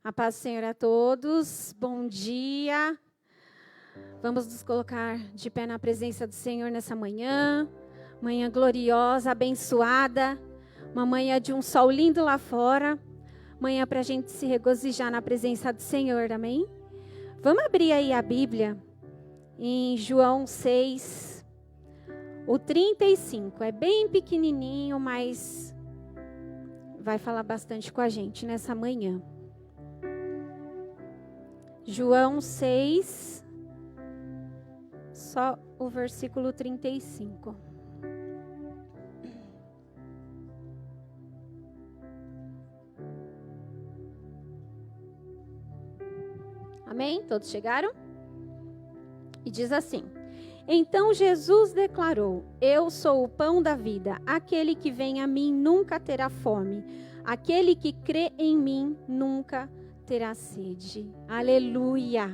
A paz do Senhor a todos, bom dia. Vamos nos colocar de pé na presença do Senhor nessa manhã. Manhã gloriosa, abençoada. Uma manhã de um sol lindo lá fora. Manhã para a gente se regozijar na presença do Senhor, amém? Vamos abrir aí a Bíblia em João 6, o 35. É bem pequenininho, mas vai falar bastante com a gente nessa manhã. João 6, só o versículo 35. Amém? Todos chegaram? E diz assim: Então Jesus declarou: Eu sou o pão da vida. Aquele que vem a mim nunca terá fome. Aquele que crê em mim nunca terá sede. Aleluia!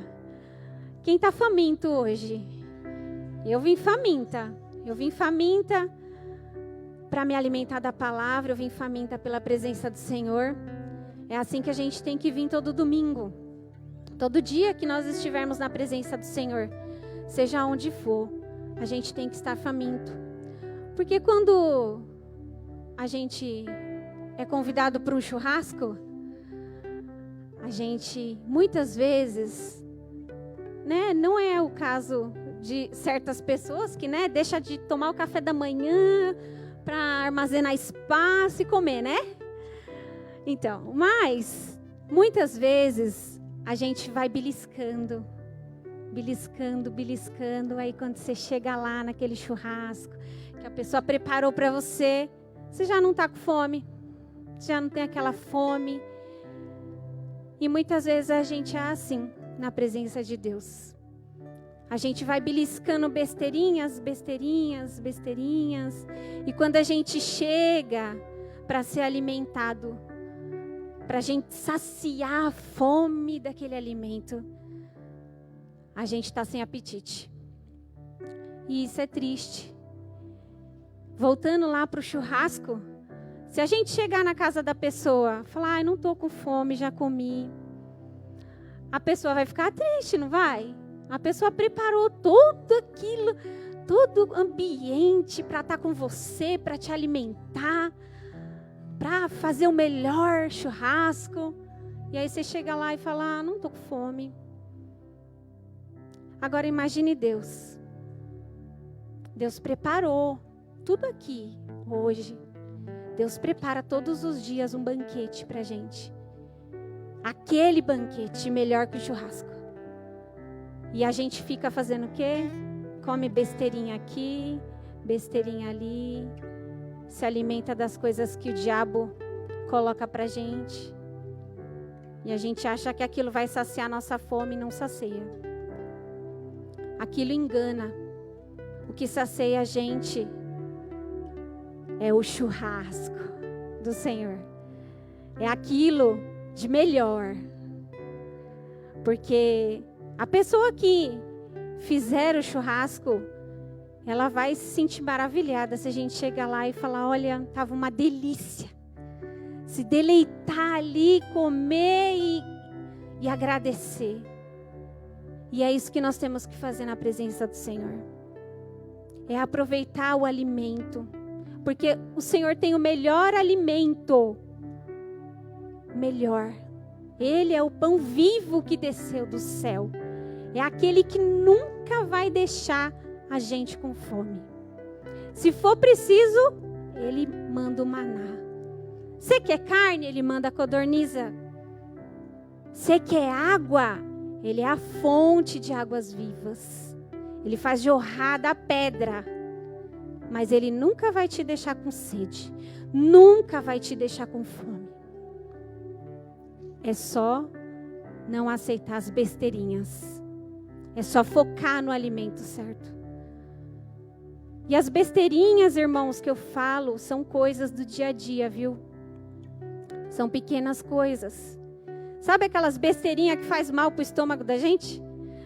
Quem está faminto hoje? Eu vim faminta. Eu vim faminta para me alimentar da palavra. Eu vim faminta pela presença do Senhor. É assim que a gente tem que vir todo domingo. Todo dia que nós estivermos na presença do Senhor, seja onde for, a gente tem que estar faminto. Porque quando a gente é convidado para um churrasco, a gente, muitas vezes, né, não é o caso de certas pessoas que, né, deixa de tomar o café da manhã para armazenar espaço e comer, né? Então, mas, muitas vezes, a gente vai beliscando, aí quando você chega lá naquele churrasco, que a pessoa preparou para você, você já não está com fome, já não tem aquela fome. E muitas vezes a gente é assim, na presença de Deus. A gente vai beliscando besteirinhas. E quando a gente chega para ser alimentado, para a gente saciar a fome daquele alimento, a gente está sem apetite. E isso é triste. Voltando lá para o churrasco, se a gente chegar na casa da pessoa, falar, ai, não estou com fome, já comi, a pessoa vai ficar triste, não vai? A pessoa preparou tudo aquilo, todo o ambiente para estar com você, para te alimentar, para fazer o melhor churrasco. E aí você chega lá e fala, não estou com fome. Agora imagine Deus. Deus preparou tudo aqui hoje. Deus prepara todos os dias um banquete para a gente. Aquele banquete melhor que o churrasco. E a gente fica fazendo o quê? Come besteirinha aqui, besteirinha ali. Se alimenta das coisas que o diabo coloca pra gente. E a gente acha que aquilo vai saciar nossa fome e não sacia. Aquilo engana. O que sacia a gente é o churrasco do Senhor. É aquilo de melhor. Porque a pessoa que fizer o churrasco, ela vai se sentir maravilhada se a gente chegar lá e falar, olha, estava uma delícia. Se deleitar ali, comer e agradecer. E é isso que nós temos que fazer na presença do Senhor. É aproveitar o alimento. Porque o Senhor tem o melhor alimento. Melhor. Ele é o pão vivo que desceu do céu. É aquele que nunca vai deixar a gente com fome. Se for preciso, Ele manda o maná. Você quer carne? Ele manda a codorniza. Você quer água? Ele é a fonte de águas vivas. Ele faz jorrar da pedra. Mas Ele nunca vai te deixar com sede. Nunca vai te deixar com fome. É só não aceitar as besteirinhas. É só focar no alimento certo. E as besteirinhas, irmãos, que eu falo, são coisas do dia a dia, viu? São pequenas coisas. Sabe aquelas besteirinhas que faz mal pro estômago da gente?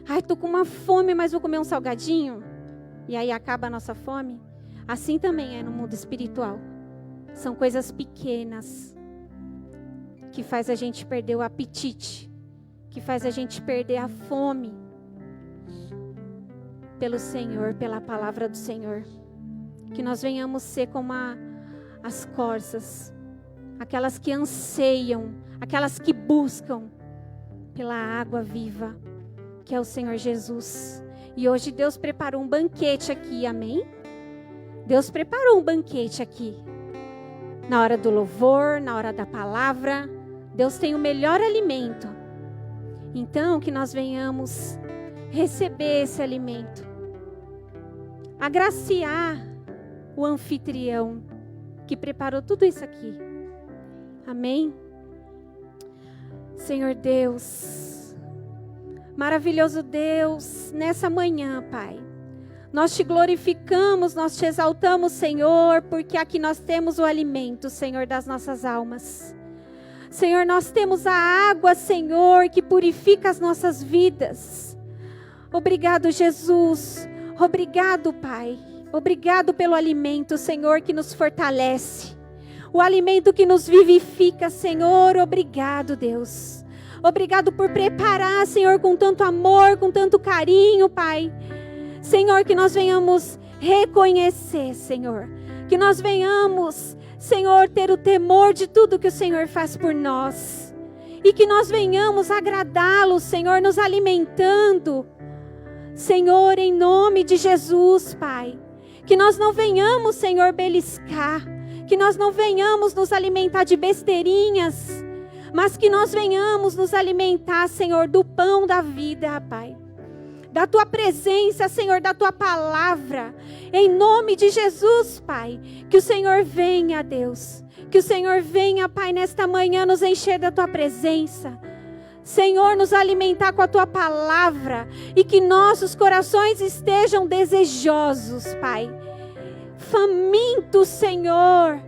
Ai, tô com uma fome, mas vou comer um salgadinho. E aí acaba a nossa fome. Assim também é no mundo espiritual. São coisas pequenas que faz a gente perder o apetite, que faz a gente perder a fome pelo Senhor, pela palavra do Senhor. Que nós venhamos ser como as corças, aquelas que anseiam, aquelas que buscam pela água viva, que é o Senhor Jesus. E hoje Deus preparou um banquete aqui, amém? Deus preparou um banquete aqui. Na hora do louvor, na hora da palavra, Deus tem o melhor alimento. Então, que nós venhamos receber esse alimento, agraciar o anfitrião que preparou tudo isso aqui. Amém? Senhor Deus, maravilhoso Deus, nessa manhã, Pai, nós te glorificamos, nós te exaltamos, Senhor, porque aqui nós temos o alimento, Senhor, das nossas almas. Senhor, nós temos a água, Senhor, que purifica as nossas vidas. Obrigado, Jesus. Obrigado, Pai. Obrigado pelo alimento, Senhor, que nos fortalece. O alimento que nos vivifica, Senhor. Obrigado, Deus. Obrigado por preparar, Senhor, com tanto amor, com tanto carinho, Pai. Senhor, que nós venhamos reconhecer, Senhor. Que nós venhamos, Senhor, ter o temor de tudo que o Senhor faz por nós. E que nós venhamos agradá-lo, Senhor, nos alimentando. Senhor, em nome de Jesus, Pai. Que nós não venhamos, Senhor, beliscar. Que nós não venhamos nos alimentar de besteirinhas. Mas que nós venhamos nos alimentar, Senhor, do pão da vida, Pai. Da Tua presença, Senhor, da Tua palavra. Em nome de Jesus, Pai. Que o Senhor venha, Deus. Que o Senhor venha, Pai, nesta manhã nos encher da Tua presença. Senhor, nos alimentar com a Tua palavra. E que nossos corações estejam desejosos, Pai. Famintos, Senhor.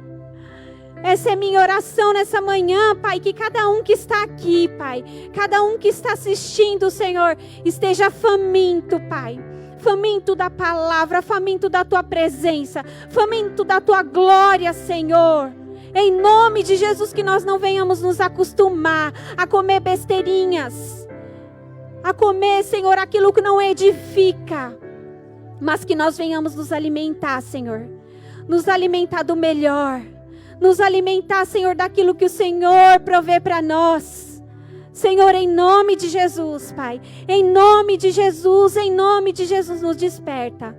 Essa é minha oração nessa manhã, Pai, que cada um que está aqui, Pai, cada um que está assistindo, Senhor, esteja faminto, Pai, faminto da palavra, faminto da Tua presença, faminto da Tua glória, Senhor. Em nome de Jesus, que nós não venhamos nos acostumar a comer besteirinhas, a comer, Senhor, aquilo que não edifica, mas que nós venhamos nos alimentar, Senhor, nos alimentar do melhor. Nos alimentar, Senhor, daquilo que o Senhor provê para nós. Senhor, em nome de Jesus, Pai. Em nome de Jesus, nos desperta.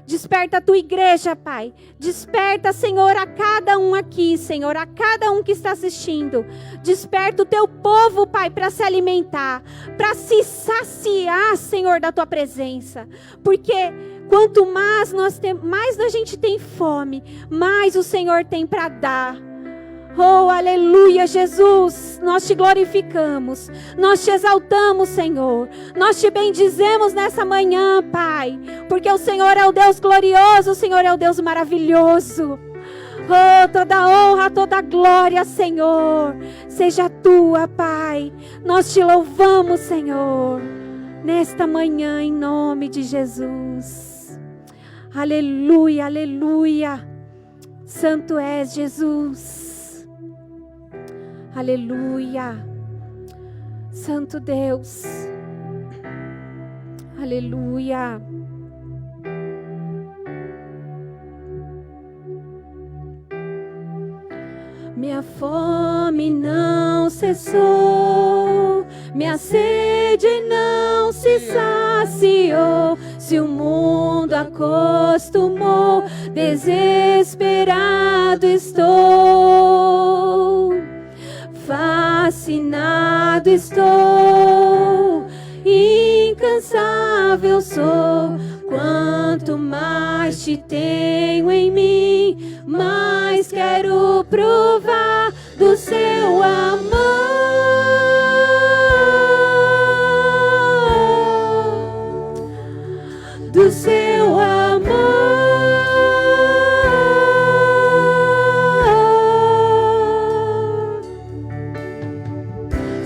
Desperta a Tua igreja, Pai. Desperta, Senhor, a cada um aqui, Senhor, a cada um que está assistindo. Desperta o Teu povo, Pai, para se alimentar, para se saciar, Senhor, da Tua presença. Porque quanto mais mais a gente tem fome, mais o Senhor tem para dar. Oh, aleluia, Jesus. Nós Te glorificamos, nós Te exaltamos, Senhor. Nós Te bendizemos nessa manhã, Pai. Porque o Senhor é o Deus glorioso, o Senhor é o Deus maravilhoso. Oh, toda honra, toda glória, Senhor, seja Tua, Pai. Nós Te louvamos, Senhor, nesta manhã, em nome de Jesus. Aleluia, aleluia. Santo és, Jesus. Aleluia. Santo Deus. Aleluia. Minha fome não cessou, minha sede não se saciou. Se o mundo acostumou, desesperado estou. Fascinado estou, incansável sou. Quanto mais Te tenho em mim, mais quero provar do Seu amor. Do Seu amor.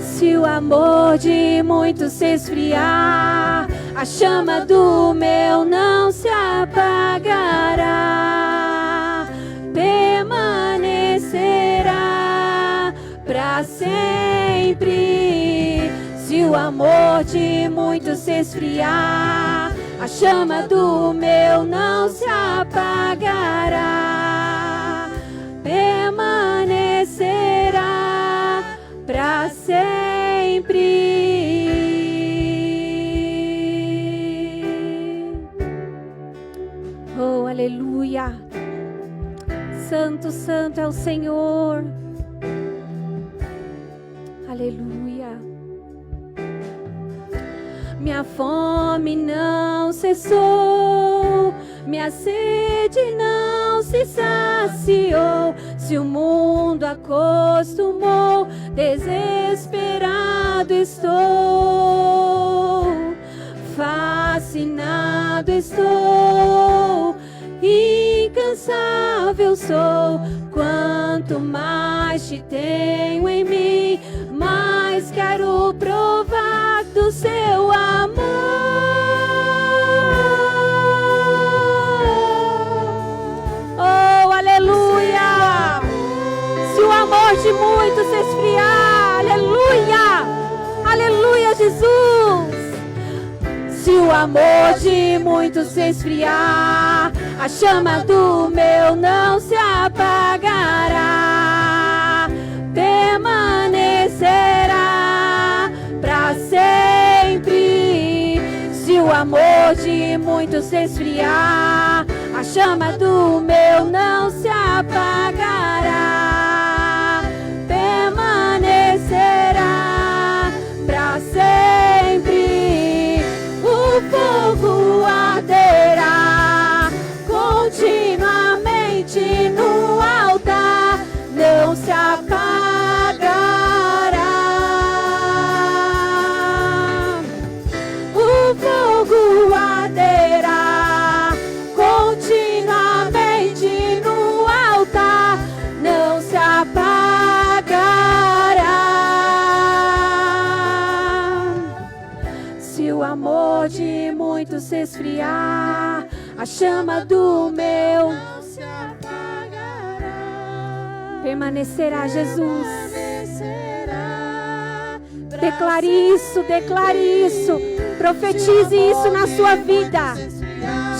Se o amor de muitos se esfriar, a chama do meu não se apagará, permanecerá pra para sempre. Se o amor de muitos se esfriar, a chama do meu não se apagará, permanecerá para sempre. Oh, aleluia! Santo, santo é o Senhor. Aleluia. Minha fome não cessou, minha sede não se saciou. Se o mundo acostumou, desesperado estou, fascinado estou, incansável sou. Quanto mais te tenho em mim, mais quero provar do seu amor. Oh, aleluia! Se o amor de muitos se esfriar, aleluia! Aleluia, Jesus! Se o amor de muitos se esfriar, a chama do meu não se apagará, permanecerá para sempre. Se o amor de muitos se esfriar, a chama do meu não se apagará, permanecerá para sempre. O fogo arderá continuamente no altar, não se apagará. O fogo arderá continuamente no altar, não se apagará. Se o amor de muitos se esfriar, a chama do meu não se apagará, permanecerá, Jesus. Declare isso, profetize isso na sua vida.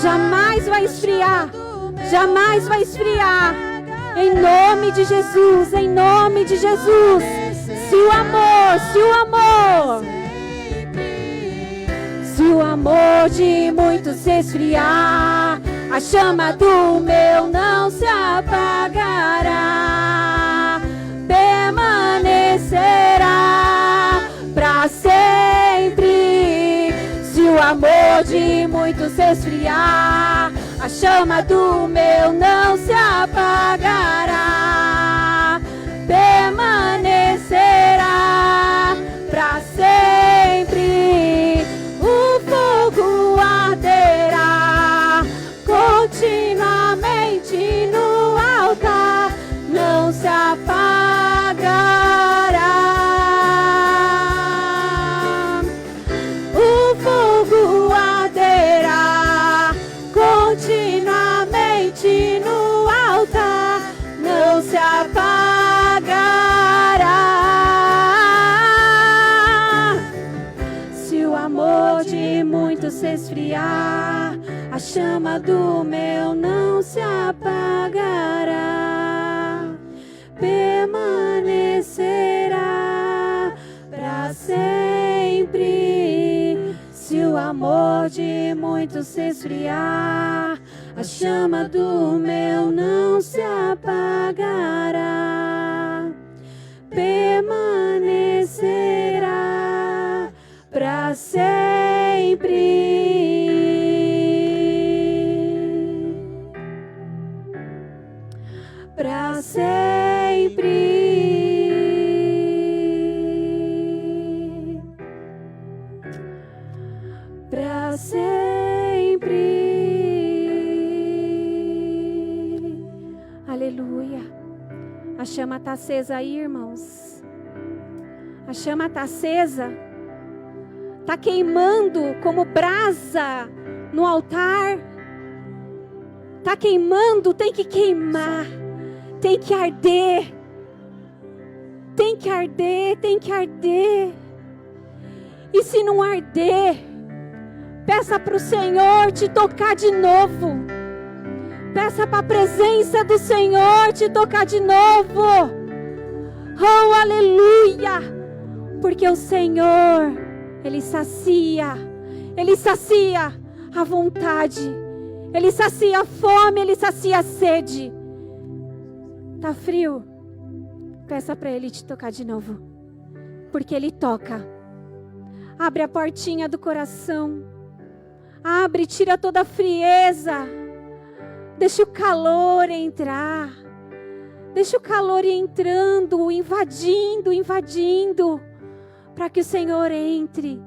Jamais vai esfriar, jamais vai esfriar. Em nome de Jesus, em nome de Jesus. Se o amor, se o amor de muitos se esfriar, a chama do meu não se apagará, permanecerá para sempre. Se o amor de muitos se esfriar, a chama do meu não se apagará, permanecerá para sempre. O fogo arderá continuamente no altar, não se apagará. O fogo arderá continuamente no altar, não se apagará. Se o amor de muitos se esfriar, a chama do meu não se apagará, permanecerá para sempre. Se o amor de muitos se esfriar, a chama do meu não se apagará, permanecerá para sempre. Para sempre. Para sempre. Aleluia. A chama está acesa aí, irmãos. A chama está acesa. Está queimando como brasa no altar. Está queimando, tem que queimar. Tem que arder. Tem que arder, tem que arder. E se não arder, peça para o Senhor te tocar de novo. Peça para a presença do Senhor te tocar de novo. Oh, aleluia! Porque o Senhor, Ele sacia a vontade, Ele sacia a fome, Ele sacia a sede. Tá frio? Peça para Ele te tocar de novo, porque Ele toca. Abre a portinha do coração, abre, tira toda a frieza, deixa o calor entrar, deixa o calor ir entrando, invadindo, para que o Senhor entre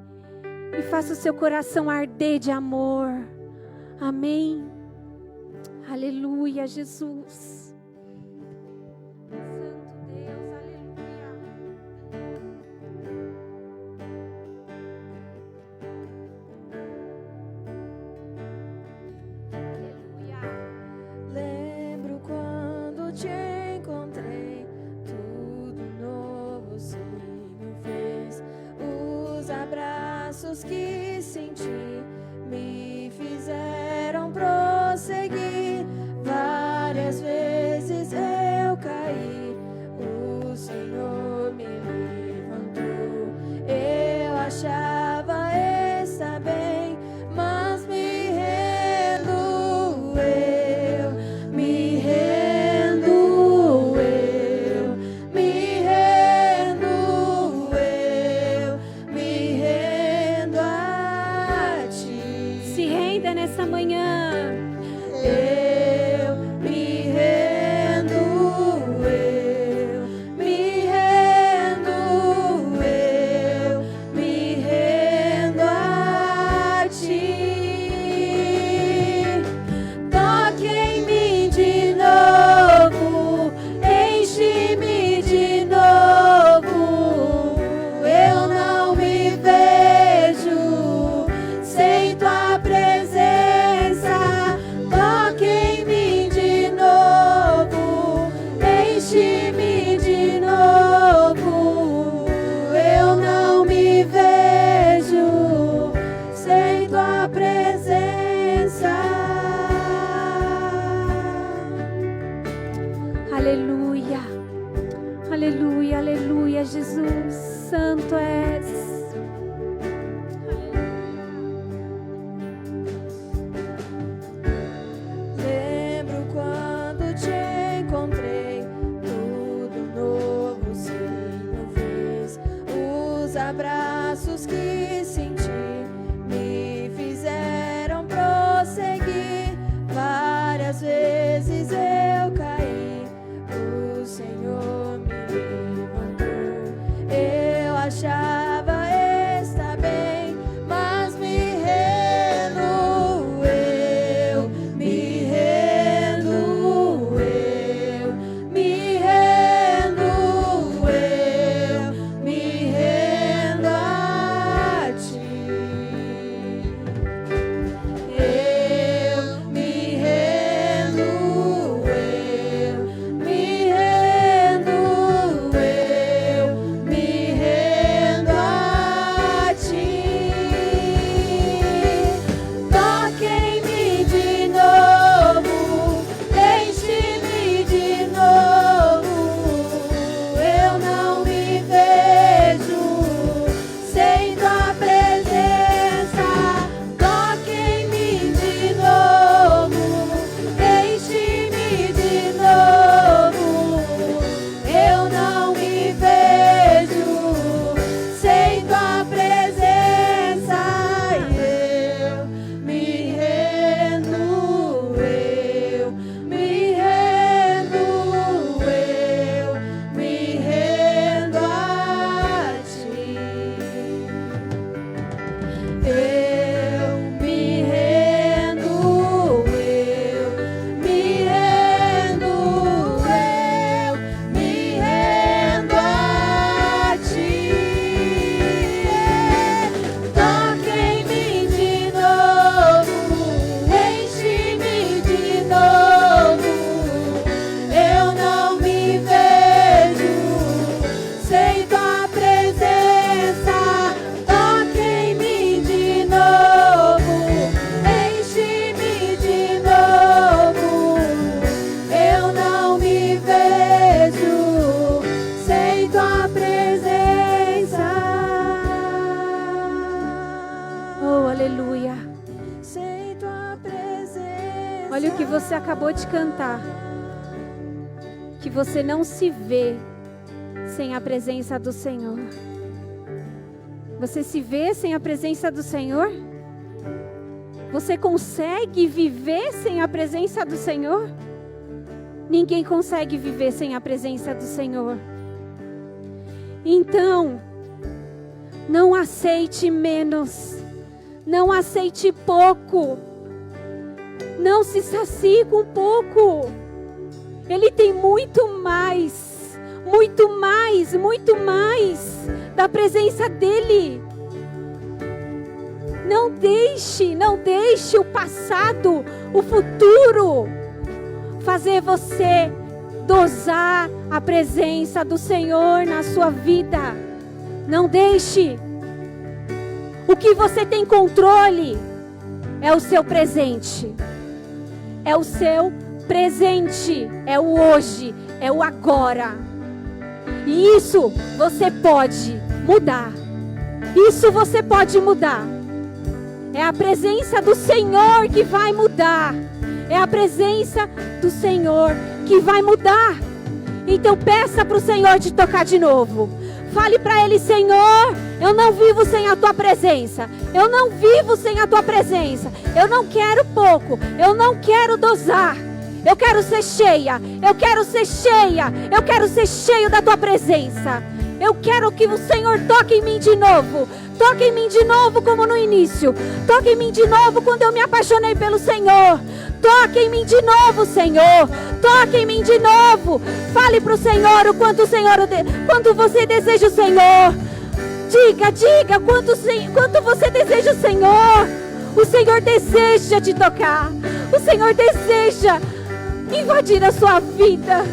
e faça o seu coração arder de amor. Amém. Aleluia, Jesus. Santo Deus, aleluia. Aleluia. Lembro quando te encontrei, tudo novo se me fez. Os abraços que senti me fizeram prosseguir. Várias vezes eu caí, o Senhor me levantou. Eu achava estar bem, mas me rendo, eu me rendo, eu me rendo, eu me rendo a ti. Se renda nessa manhã. Eu me rendo, eu me rendo, eu me rendo a ti. Toque em mim de novo, enche-me de novo. Eu não me vejo sem tua presença. Toque Aleluia. sem tua presença. Olha o que você acabou de cantar. Que você não se vê sem a presença do Senhor. Você se vê sem a presença do Senhor? Você consegue viver sem a presença do Senhor? Ninguém consegue viver sem a presença do Senhor. Então, não aceite menos. Não aceite pouco. Não se sacie com pouco. Ele tem muito mais, muito mais, muito mais da presença dele. Não deixe o passado, o futuro fazer você dosar a presença do Senhor na sua vida. Não deixe. O que você tem controle é o seu presente. É o seu presente, é o hoje, é o agora. E isso você pode mudar. Isso você pode mudar. É a presença do Senhor que vai mudar. É a presença do Senhor que vai mudar. Então peça para o Senhor te tocar de novo. Fale para Ele: Senhor, eu não vivo sem a Tua presença. Eu não vivo sem a Tua presença. Eu não quero pouco. Eu não quero dosar. Eu quero ser cheia. Eu quero ser cheia. Eu quero ser cheio da Tua presença. Eu quero que o Senhor toque em mim de novo. Toque em mim de novo como no início. Toque em mim de novo quando eu me apaixonei pelo Senhor. Toque em mim de novo, Senhor. Toque em mim de novo. Fale para o Senhor o quanto quanto você deseja o Senhor. Diga quanto você deseja o Senhor. O Senhor deseja te tocar. O Senhor deseja invadir a sua vida.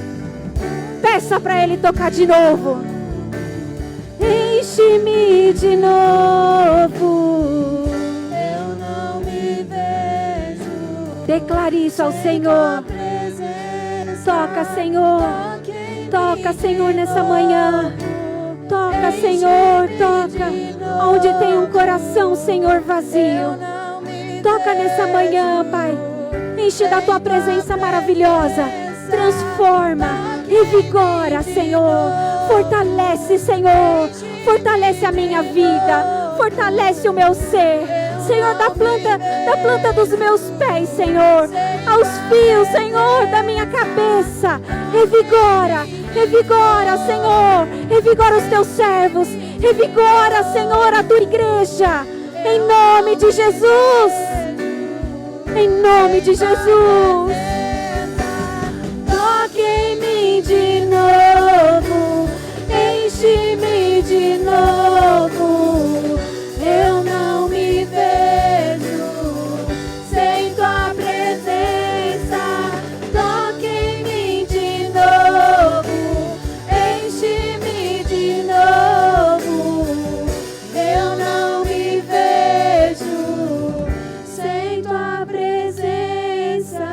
Peça para Ele tocar de novo. Enche-me de novo. Eu não me vejo. Declare isso ao Senhor. Toca, Senhor. Toca, Senhor, nessa manhã. Toca, Senhor, toca. Onde tem um coração, Senhor, vazio. Toca nessa manhã, Pai. Enche da Tua presença maravilhosa. Transforma, revigora, Senhor. Fortalece, Senhor. Fortalece a minha vida. Fortalece o meu ser. Senhor, da planta dos meus pés, Senhor, aos fios, Senhor, da minha cabeça. Revigora, Senhor. Revigora os Teus servos. Revigora, Senhor, a Tua igreja. Em nome de Jesus. Em nome de Jesus. Toque em mim de novo. Enche-me de novo. Eu não me vejo sem Tua presença. Toque em mim de novo. Enche-me de novo. Eu não me vejo sem Tua presença.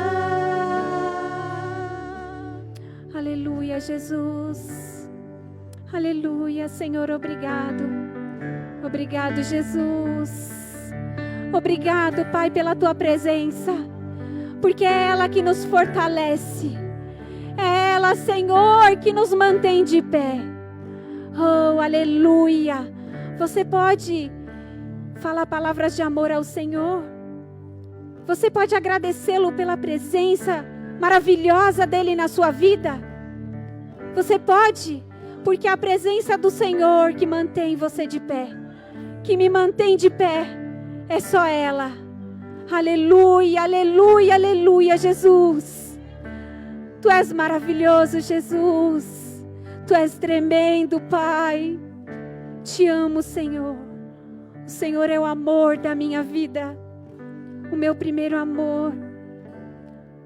Aleluia, Jesus. Aleluia, Senhor, obrigado. Obrigado, Jesus. Obrigado, Pai, pela Tua presença. Porque é ela que nos fortalece. É ela, Senhor, que nos mantém de pé. Oh, aleluia. Você pode falar palavras de amor ao Senhor. Você pode agradecê-lo pela presença maravilhosa dEle na sua vida. Você pode, porque é a presença do Senhor que mantém você de pé. Que me mantém de pé. É só ela. Aleluia, aleluia, aleluia, Jesus. Tu és maravilhoso, Jesus. Tu és tremendo, Pai. Te amo, Senhor. O Senhor é o amor da minha vida. O meu primeiro amor.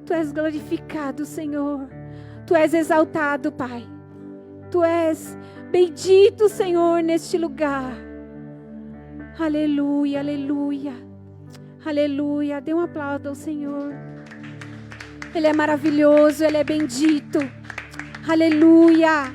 Tu és glorificado, Senhor. Tu és exaltado, Pai. Tu és bendito, Senhor, neste lugar. Aleluia, aleluia. Aleluia. Dê um aplauso ao Senhor. Ele é maravilhoso, Ele é bendito. Aleluia.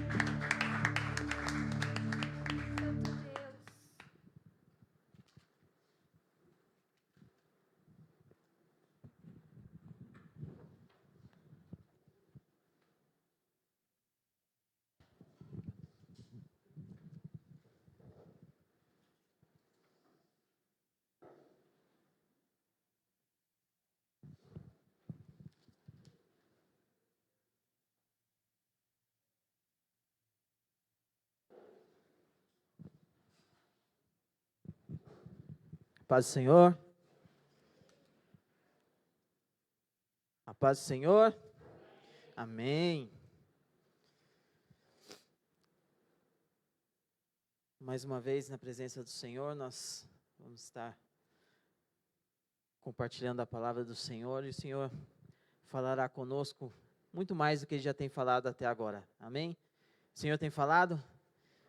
Paz do Senhor. A paz do Senhor. Amém. Mais uma vez, na presença do Senhor, nós vamos estar compartilhando a palavra do Senhor, e o Senhor falará conosco muito mais do que Ele já tem falado até agora. Amém? O Senhor tem falado,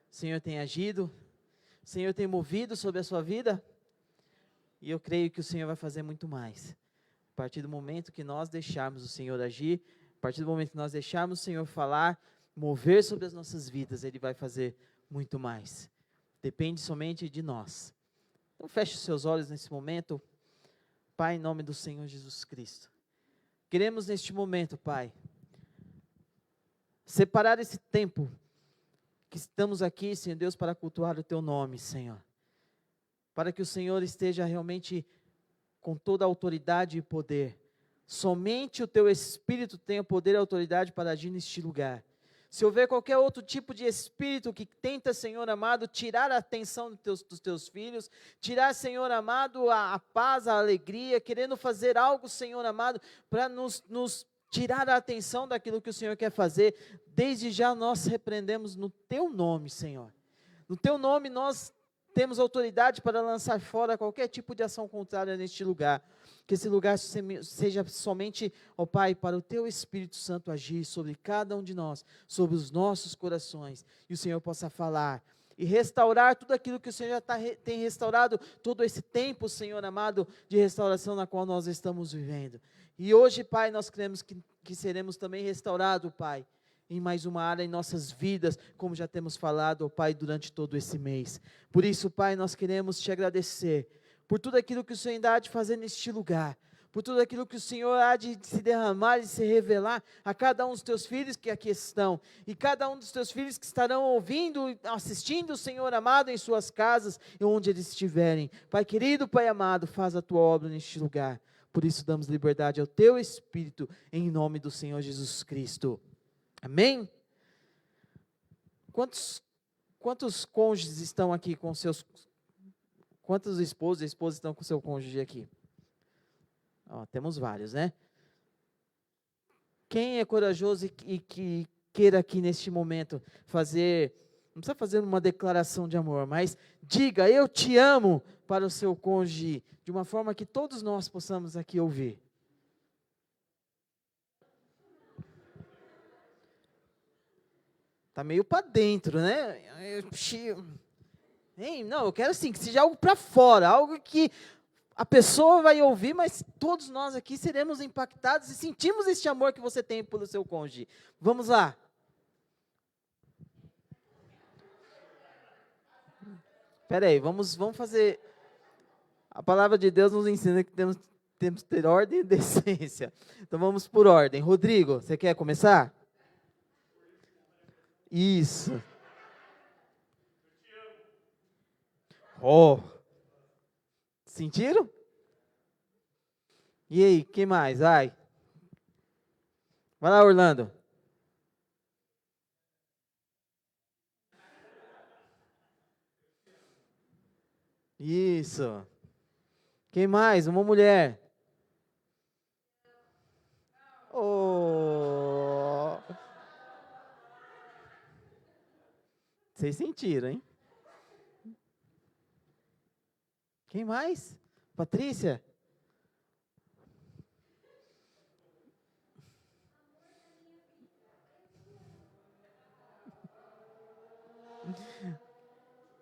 o Senhor tem agido, o Senhor tem movido sobre a sua vida, e eu creio que o Senhor vai fazer muito mais. A partir do momento que nós deixarmos o Senhor agir, a partir do momento que nós deixarmos o Senhor falar, mover sobre as nossas vidas, Ele vai fazer muito mais. Depende somente de nós. Então feche os seus olhos nesse momento. Pai, em nome do Senhor Jesus Cristo. Queremos neste momento, Pai, separar esse tempo que estamos aqui, Senhor Deus, para cultuar o Teu nome, Senhor. Para que o Senhor esteja realmente com toda a autoridade e poder. Somente o Teu Espírito tem o poder e a autoridade para agir neste lugar. Se houver qualquer outro tipo de espírito que tenta, Senhor amado, tirar a atenção dos teus filhos, tirar, Senhor amado, a paz, a alegria, querendo fazer algo, Senhor amado, para nos tirar a atenção daquilo que o Senhor quer fazer, desde já nós repreendemos no Teu nome, Senhor. No Teu nome nós temos autoridade para lançar fora qualquer tipo de ação contrária neste lugar. Que esse lugar seja somente, ó Pai, para o Teu Espírito Santo agir sobre cada um de nós, sobre os nossos corações, e o Senhor possa falar e restaurar tudo aquilo que o Senhor já tem restaurado, todo esse tempo, Senhor amado, de restauração na qual nós estamos vivendo. E hoje, Pai, nós cremos que seremos também restaurados, Pai, em mais uma área em nossas vidas, como já temos falado, ó Pai, durante todo esse mês. Por isso, Pai, nós queremos Te agradecer, por tudo aquilo que o Senhor ainda há de fazer neste lugar, por tudo aquilo que o Senhor há de se derramar e se revelar a cada um dos Teus filhos que aqui estão, e cada um dos Teus filhos que estarão ouvindo, assistindo o Senhor amado em suas casas, e onde eles estiverem. Pai querido, Pai amado, faz a Tua obra neste lugar. Por isso damos liberdade ao Teu Espírito, em nome do Senhor Jesus Cristo. Amém? Quantos cônjuges estão aqui com seus... Quantos esposos e esposas estão com seu cônjuge aqui? Temos vários, né? Quem é corajoso e que queira aqui neste momento fazer, não precisa fazer uma declaração de amor, mas diga, eu te amo, para o seu cônjuge, de uma forma que todos nós possamos aqui ouvir. Está meio para dentro, né? Não, eu quero assim, que seja algo para fora, algo que a pessoa vai ouvir, mas todos nós aqui seremos impactados e sentimos este amor que você tem pelo seu cônjuge. Vamos lá. Espera aí, vamos fazer... A palavra de Deus nos ensina que temos que ter ordem e decência. Então vamos por ordem. Rodrigo, você quer começar? Isso. Sentiram? E aí, quem mais? Vai lá, Orlando. Isso. Quem mais? Uma mulher. Vocês sentiram, hein? Quem mais? Patrícia?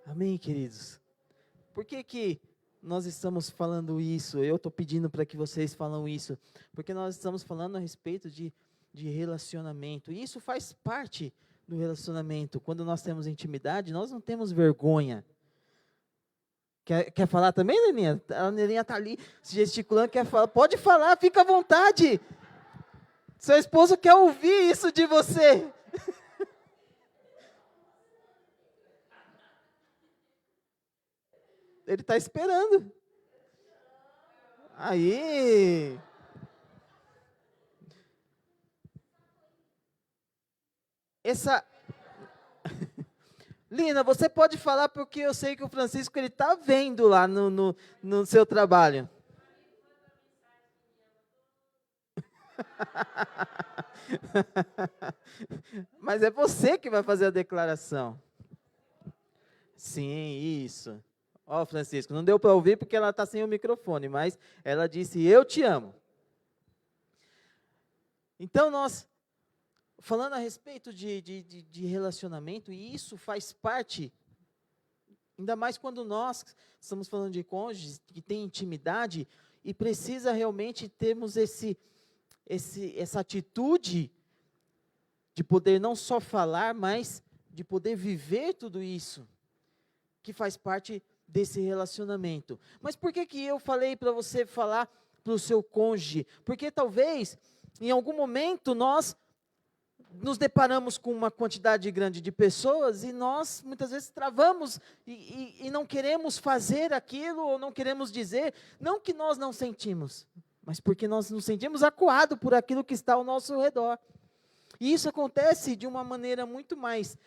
Amém, queridos. Por que nós estamos falando isso? Eu estou pedindo para que vocês falem isso. Porque nós estamos falando a respeito de relacionamento. E isso faz parte do relacionamento. Quando nós temos intimidade, nós não temos vergonha. Quer falar também, Leninha? A Leninha está ali se gesticulando, quer falar. Pode falar, fica à vontade. Seu esposo quer ouvir isso de você. Ele está esperando. Aí. Lina, você pode falar porque eu sei que o Francisco ele está vendo lá no seu trabalho. Mas é você que vai fazer a declaração. Sim, isso. Ó, Francisco, não deu para ouvir porque ela está sem o microfone, mas ela disse, eu te amo. Então, nós, falando a respeito de relacionamento, e isso faz parte, ainda mais quando nós estamos falando de cônjuges que têm intimidade, e precisa realmente termos essa atitude de poder não só falar, mas de poder viver tudo isso, que faz parte desse relacionamento. Mas por que eu falei para você falar para o seu cônjuge? Porque talvez, em algum momento, nós nos deparamos com uma quantidade grande de pessoas e nós, muitas vezes, travamos e não queremos fazer aquilo, ou não queremos dizer, não que nós não sentimos, mas porque nós nos sentimos acuados por aquilo que está ao nosso redor. E isso acontece de uma maneira muito mais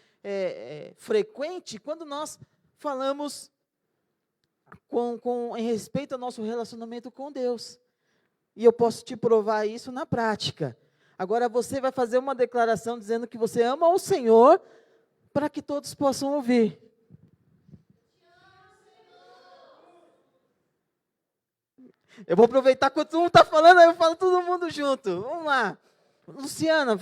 frequente quando nós falamos em respeito ao nosso relacionamento com Deus. E eu posso te provar isso na prática. Agora você vai fazer uma declaração dizendo que você ama o Senhor, para que todos possam ouvir. Eu vou aproveitar quando todo mundo está falando, aí eu falo todo mundo junto. Vamos lá. Luciana,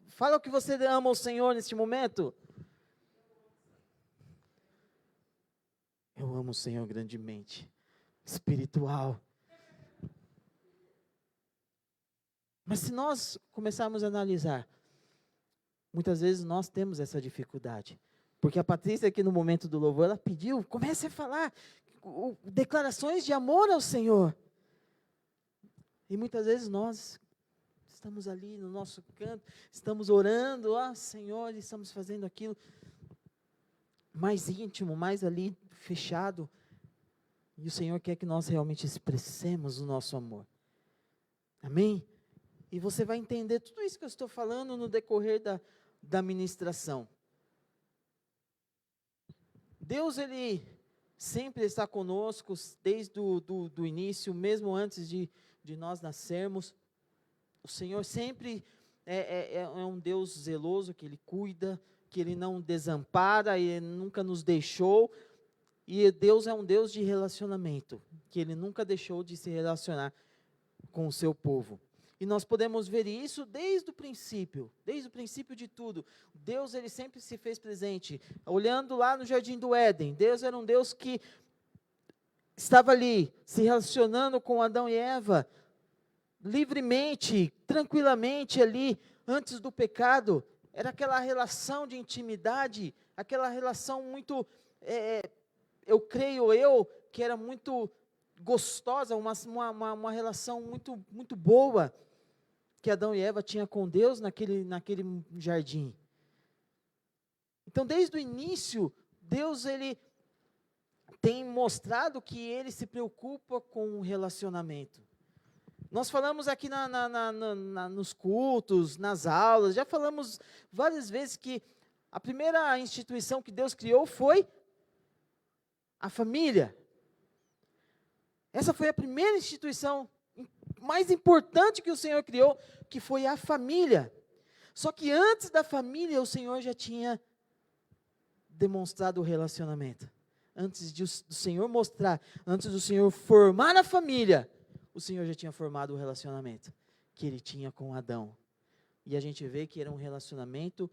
fala o que você ama o Senhor neste momento. Eu amo o Senhor grandemente. Espiritual. Mas se nós começarmos a analisar, muitas vezes nós temos essa dificuldade. Porque a Patrícia aqui no momento do louvor, ela pediu, comece a falar declarações de amor ao Senhor. E muitas vezes nós estamos ali no nosso canto, estamos orando, Senhor, estamos fazendo aquilo mais íntimo, mais ali fechado. E o Senhor quer que nós realmente expressemos o nosso amor. Amém? E você vai entender tudo isso que eu estou falando no decorrer da ministração. Deus, Ele sempre está conosco, desde do início, mesmo antes de nós nascermos. O Senhor sempre é um Deus zeloso, que Ele cuida, que Ele não desampara, Ele nunca nos deixou. E Deus é um Deus de relacionamento, que Ele nunca deixou de se relacionar com o seu povo. E nós podemos ver isso desde o princípio de tudo. Deus, Ele sempre se fez presente. Olhando lá no Jardim do Éden, Deus era um Deus que estava ali, se relacionando com Adão e Eva, livremente, tranquilamente ali, antes do pecado. Era aquela relação de intimidade, aquela relação muito, eu creio que era muito gostosa, uma relação muito, muito boa, que Adão e Eva tinham com Deus naquele jardim. Então, desde o início, Deus, Ele tem mostrado que Ele se preocupa com o relacionamento. Nós falamos aqui nos cultos, nas aulas, já falamos várias vezes que a primeira instituição que Deus criou foi a família. Essa foi a primeira instituição mais importante que o Senhor criou, que foi a família. Só que antes da família, o Senhor já tinha demonstrado o relacionamento. Antes do Senhor mostrar, antes do Senhor formar a família, o Senhor já tinha formado o relacionamento que Ele tinha com Adão. E a gente vê que era um relacionamento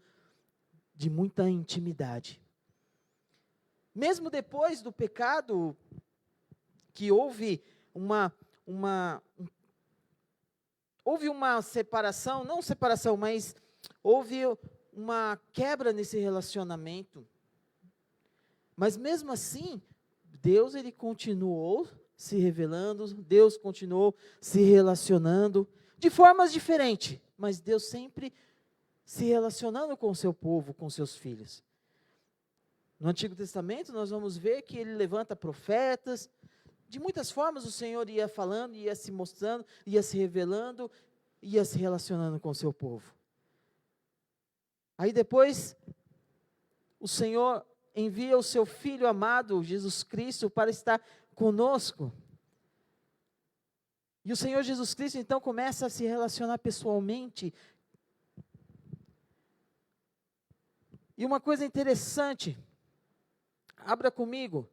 de muita intimidade. Mesmo depois do pecado, que houve houve uma separação, não separação, mas houve uma quebra nesse relacionamento. Mas mesmo assim, Deus, Ele continuou se revelando, Deus continuou se relacionando, de formas diferentes, mas Deus sempre se relacionando com o seu povo, com seus filhos. No Antigo Testamento, nós vamos ver que Ele levanta profetas. De muitas formas o Senhor ia falando, ia se mostrando, ia se revelando, ia se relacionando com o seu povo. Aí depois, o Senhor envia o seu Filho amado, Jesus Cristo, para estar conosco. E o Senhor Jesus Cristo, então, começa a se relacionar pessoalmente. E uma coisa interessante, abra comigo,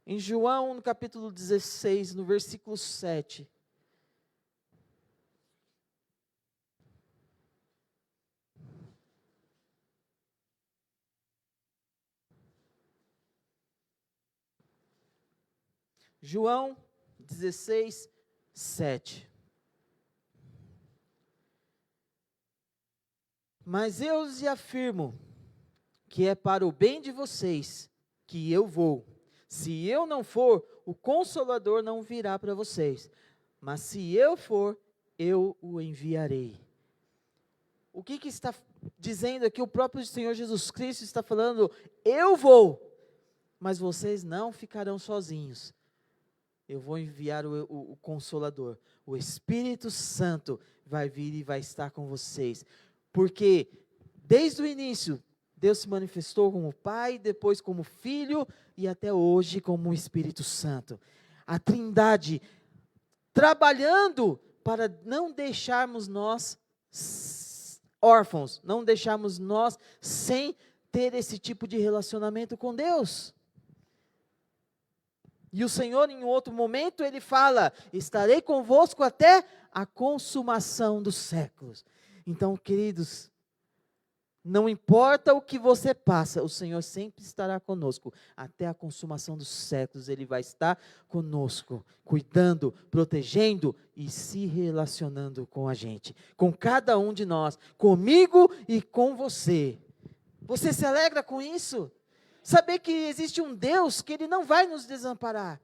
em João, no capítulo 16, no versículo 7. João 16, 7. Mas eu lhes afirmo que é para o bem de vocês que eu vou. Se eu não for, o Consolador não virá para vocês. Mas se eu for, eu o enviarei. O que está dizendo aqui? O próprio Senhor Jesus Cristo está falando: eu vou, mas vocês não ficarão sozinhos. Eu vou enviar o Consolador. O Espírito Santo vai vir e vai estar com vocês. Porque desde o início, Deus se manifestou como Pai, depois como Filho e até hoje como o Espírito Santo. A Trindade trabalhando para não deixarmos nós órfãos, não deixarmos nós sem ter esse tipo de relacionamento com Deus. E o Senhor, em outro momento, Ele fala: estarei convosco até a consumação dos séculos. Então, queridos, não importa o que você passa, o Senhor sempre estará conosco. Até a consumação dos séculos, Ele vai estar conosco, cuidando, protegendo e se relacionando com a gente. Com cada um de nós, comigo e com você. Você se alegra com isso? Saber que existe um Deus que Ele não vai nos desamparar.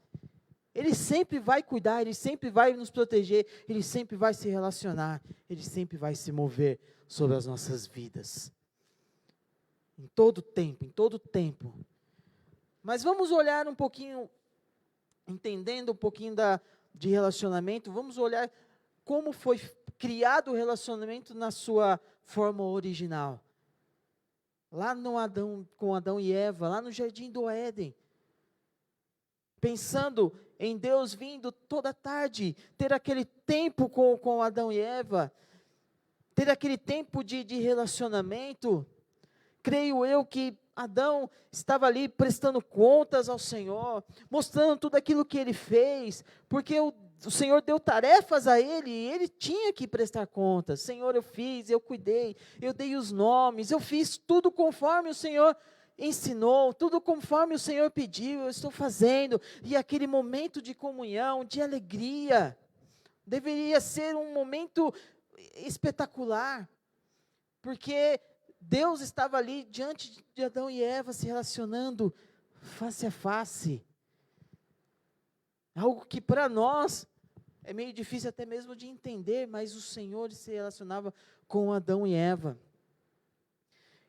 Ele sempre vai cuidar, Ele sempre vai nos proteger, Ele sempre vai se relacionar, Ele sempre vai se mover sobre as nossas vidas. Em todo tempo, em todo tempo. Mas vamos olhar um pouquinho, entendendo um pouquinho de relacionamento, vamos olhar como foi criado o relacionamento na sua forma original. Lá com Adão e Eva, lá no Jardim do Éden. Pensando em Deus vindo toda tarde, ter aquele tempo com Adão e Eva, ter aquele tempo de relacionamento. Creio eu que Adão estava ali prestando contas ao Senhor, mostrando tudo aquilo que ele fez, porque o Senhor deu tarefas a ele, e ele tinha que prestar contas. Senhor, eu fiz, eu cuidei, eu dei os nomes, eu fiz tudo conforme o Senhor ensinou, tudo conforme o Senhor pediu, eu estou fazendo. E aquele momento de comunhão, de alegria, deveria ser um momento espetacular, porque Deus estava ali diante de Adão e Eva se relacionando face a face. Algo que para nós é meio difícil até mesmo de entender, mas o Senhor se relacionava com Adão e Eva.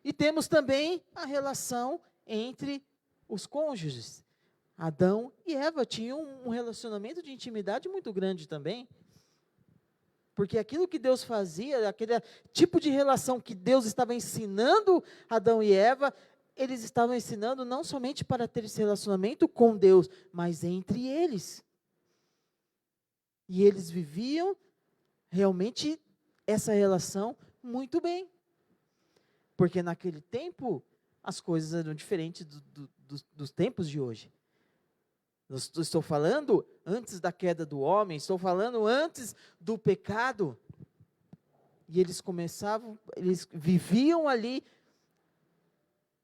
E temos também a relação entre os cônjuges. Adão e Eva tinham um relacionamento de intimidade muito grande também. Porque aquilo que Deus fazia, aquele tipo de relação que Deus estava ensinando Adão e Eva, eles estavam ensinando não somente para ter esse relacionamento com Deus, mas entre eles. E eles viviam realmente essa relação muito bem. Porque naquele tempo, as coisas eram diferentes dos tempos de hoje. Estou falando antes da queda do homem, estou falando antes do pecado. E eles viviam ali,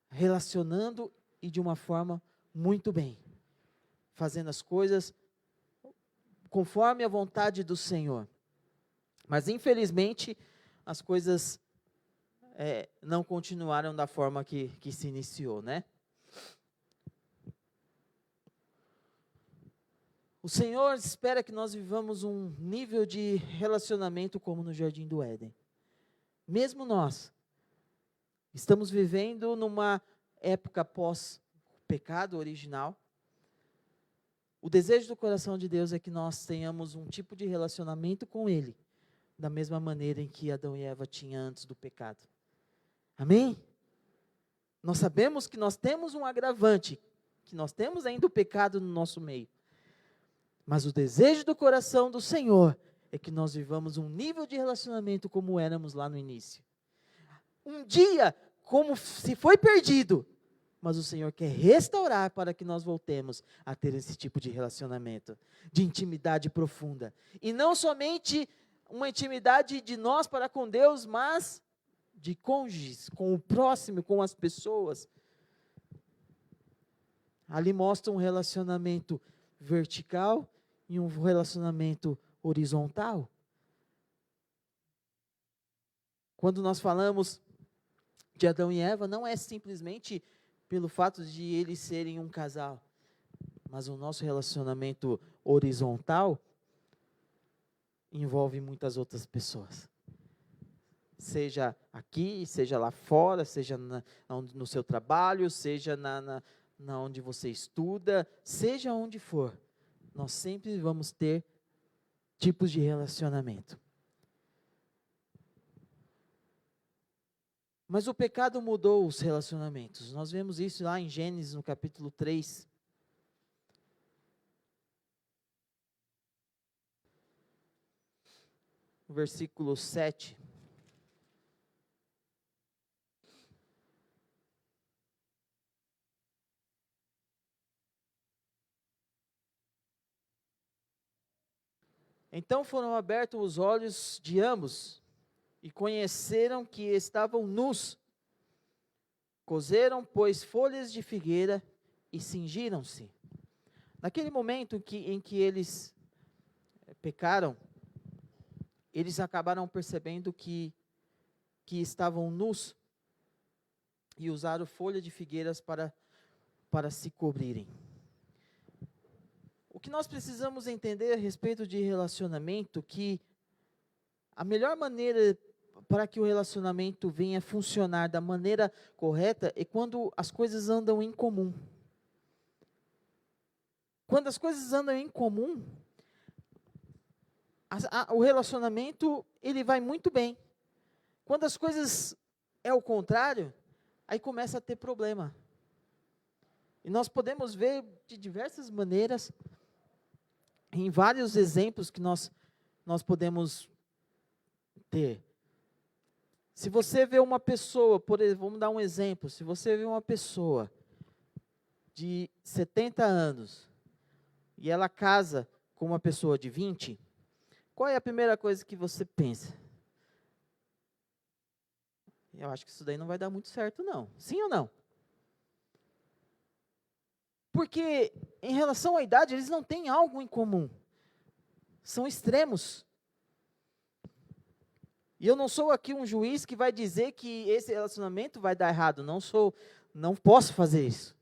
relacionando e de uma forma muito bem. Fazendo as coisas conforme a vontade do Senhor. Mas infelizmente, as coisas não continuaram da forma que se iniciou, né? O Senhor espera que nós vivamos um nível de relacionamento como no Jardim do Éden. Mesmo nós, estamos vivendo numa época pós-pecado original. O desejo do coração de Deus é que nós tenhamos um tipo de relacionamento com Ele, da mesma maneira em que Adão e Eva tinham antes do pecado. Amém? Nós sabemos que nós temos um agravante, que nós temos ainda o pecado no nosso meio. Mas o desejo do coração do Senhor é que nós vivamos um nível de relacionamento como éramos lá no início. Um dia, como se foi perdido, mas o Senhor quer restaurar para que nós voltemos a ter esse tipo de relacionamento, de intimidade profunda. E não somente uma intimidade de nós para com Deus, mas de cônjuges, com o próximo, com as pessoas. Ali mostra um relacionamento vertical e um relacionamento horizontal. Quando nós falamos de Adão e Eva, não é simplesmente pelo fato de eles serem um casal, mas o nosso relacionamento horizontal envolve muitas outras pessoas. Seja aqui, seja lá fora, seja no seu trabalho, seja na onde você estuda, seja onde for, nós sempre vamos ter tipos de relacionamento. Mas o pecado mudou os relacionamentos. Nós vemos isso lá em Gênesis, no capítulo 3. Versículo 7. Então foram abertos os olhos de ambos, e conheceram que estavam nus. Coseram, pois, folhas de figueira e cingiram-se. Naquele momento em que eles pecaram, eles acabaram percebendo que estavam nus e usaram folha de figueiras para se cobrirem. O que nós precisamos entender a respeito de relacionamento, que a melhor maneira para que o relacionamento venha funcionar da maneira correta é quando as coisas andam em comum. Quando as coisas andam em comum, o relacionamento ele vai muito bem. Quando as coisas é o contrário, aí começa a ter problema. E nós podemos ver de diversas maneiras, em vários exemplos que nós podemos ter. Se você vê uma pessoa, por exemplo, vamos dar um exemplo, se você vê uma pessoa de 70 anos e ela casa com uma pessoa de 20, qual é a primeira coisa que você pensa? Eu acho que isso daí não vai dar muito certo, não. Sim ou não? Porque em relação à idade, eles não têm algo em comum. São extremos. E eu não sou aqui um juiz que vai dizer que esse relacionamento vai dar errado. Não posso fazer isso.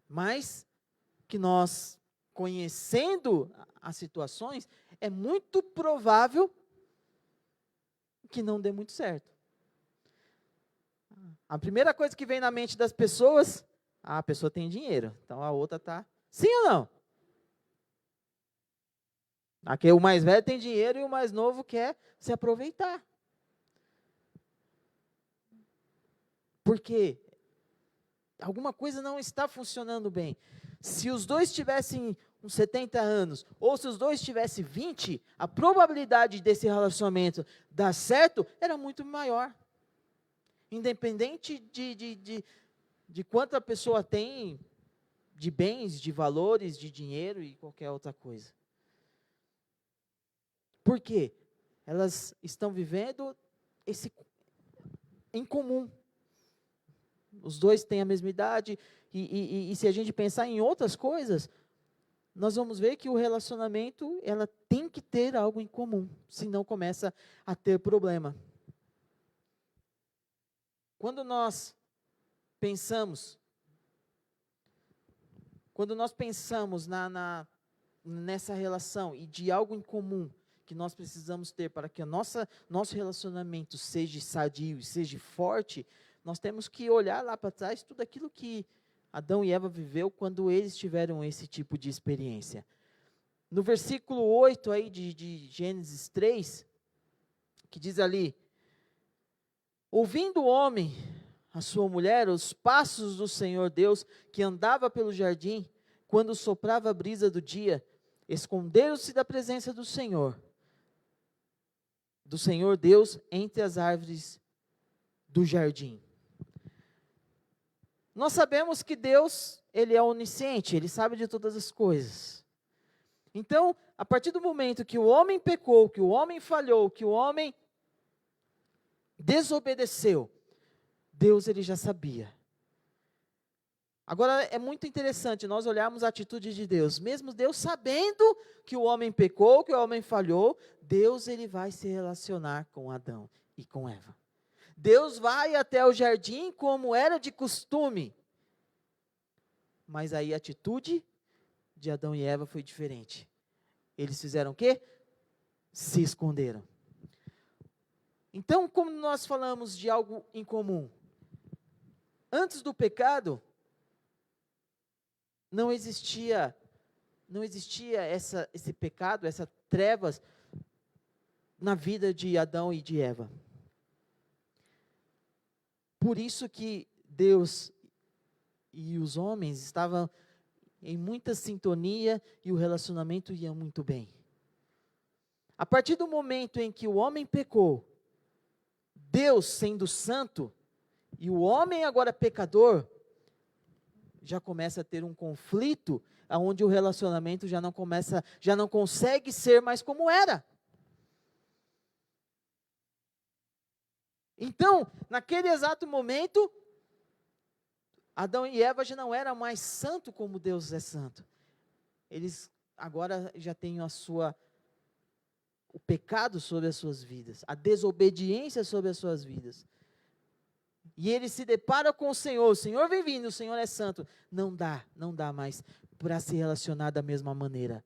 Mas que nós, conhecendo as situações, é muito provável que não dê muito certo. A primeira coisa que vem na mente das pessoas, a pessoa tem dinheiro, então a outra está... Sim ou não? Aqui o mais velho tem dinheiro e o mais novo quer se aproveitar. Por quê? Alguma coisa não está funcionando bem. Se os dois tivessem uns 70 anos, ou se os dois tivessem 20, a probabilidade desse relacionamento dar certo era muito maior. Independente de quanto a pessoa tem de bens, de valores, de dinheiro e qualquer outra coisa. Por quê? Elas estão vivendo esse em comum. Os dois têm a mesma idade, e se a gente pensar em outras coisas, nós vamos ver que o relacionamento, ela tem que ter algo em comum, senão começa a ter problema. Quando nós pensamos nessa relação e de algo em comum que nós precisamos ter para que nosso relacionamento seja sadio e seja forte, nós temos que olhar lá para trás tudo aquilo que Adão e Eva viveu quando eles tiveram esse tipo de experiência. No versículo 8 aí de Gênesis 3, que diz ali: ouvindo o homem a sua mulher, os passos do Senhor Deus, que andava pelo jardim, quando soprava a brisa do dia, esconderam-se da presença do Senhor Deus, entre as árvores do jardim. Nós sabemos que Deus, Ele é onisciente, Ele sabe de todas as coisas. Então, a partir do momento que o homem pecou, que o homem falhou, que o homem desobedeceu, Deus, Ele já sabia. Agora, é muito interessante nós olharmos a atitude de Deus. Mesmo Deus sabendo que o homem pecou, que o homem falhou, Deus, Ele vai se relacionar com Adão e com Eva. Deus vai até o jardim como era de costume. Mas aí a atitude de Adão e Eva foi diferente. Eles fizeram o quê? Se esconderam. Então, como nós falamos de algo em comum, antes do pecado, não existia esse pecado, essa trevas na vida de Adão e de Eva. Por isso que Deus e os homens estavam em muita sintonia e o relacionamento ia muito bem. A partir do momento em que o homem pecou, Deus sendo santo e o homem agora pecador, já começa a ter um conflito, onde o relacionamento já não consegue ser mais como era. Então, naquele exato momento, Adão e Eva já não eram mais santos como Deus é santo. Eles agora já têm o pecado sobre as suas vidas, a desobediência sobre as suas vidas. E ele se depara com o Senhor vem vindo, o Senhor é santo. Não dá mais para se relacionar da mesma maneira.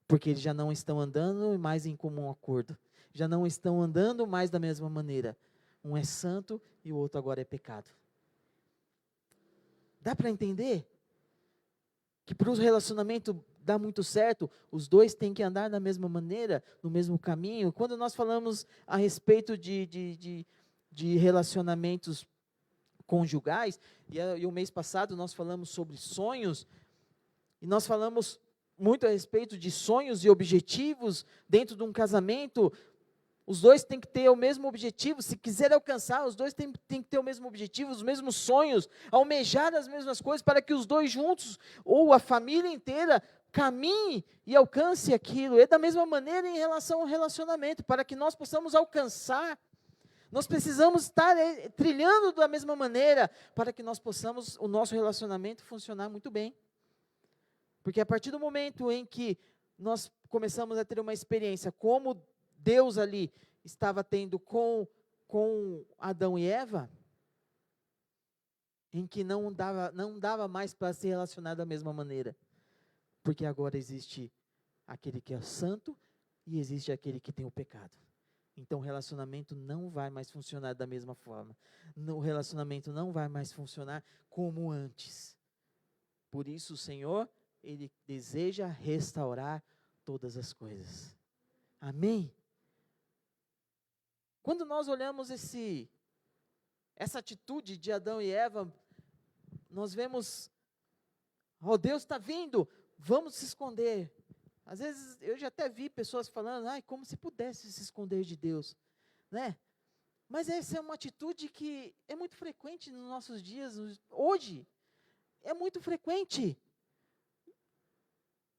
Porque eles já não estão andando mais em comum acordo. Já não estão andando mais da mesma maneira. Um é santo e o outro agora é pecado. Dá para entender? Que para o relacionamento dar muito certo, os dois têm que andar da mesma maneira, no mesmo caminho. Quando nós falamos a respeito de relacionamentos conjugais, e o mês passado nós falamos sobre sonhos, e nós falamos muito a respeito de sonhos e objetivos dentro de um casamento. Os dois têm que ter o mesmo objetivo, se quiser alcançar, os dois têm que ter o mesmo objetivo, os mesmos sonhos, almejar as mesmas coisas, para que os dois juntos, ou a família inteira, caminhe e alcance aquilo. É da mesma maneira em relação ao relacionamento, para que nós possamos alcançar, nós precisamos estar trilhando da mesma maneira, para que nós possamos, o nosso relacionamento funcionar muito bem. Porque a partir do momento em que nós começamos a ter uma experiência como Deus ali estava tendo com Adão e Eva, em que não dava mais para se relacionar da mesma maneira. Porque agora existe aquele que é santo e existe aquele que tem o pecado. Então o relacionamento não vai mais funcionar da mesma forma. O relacionamento não vai mais funcionar como antes. Por isso o Senhor, Ele deseja restaurar todas as coisas. Amém? Quando nós olhamos essa atitude de Adão e Eva, nós vemos, Deus está vindo, vamos se esconder. Às vezes eu já até vi pessoas falando, como se pudesse se esconder de Deus, né? Mas essa é uma atitude que é muito frequente nos nossos dias, hoje, é muito frequente.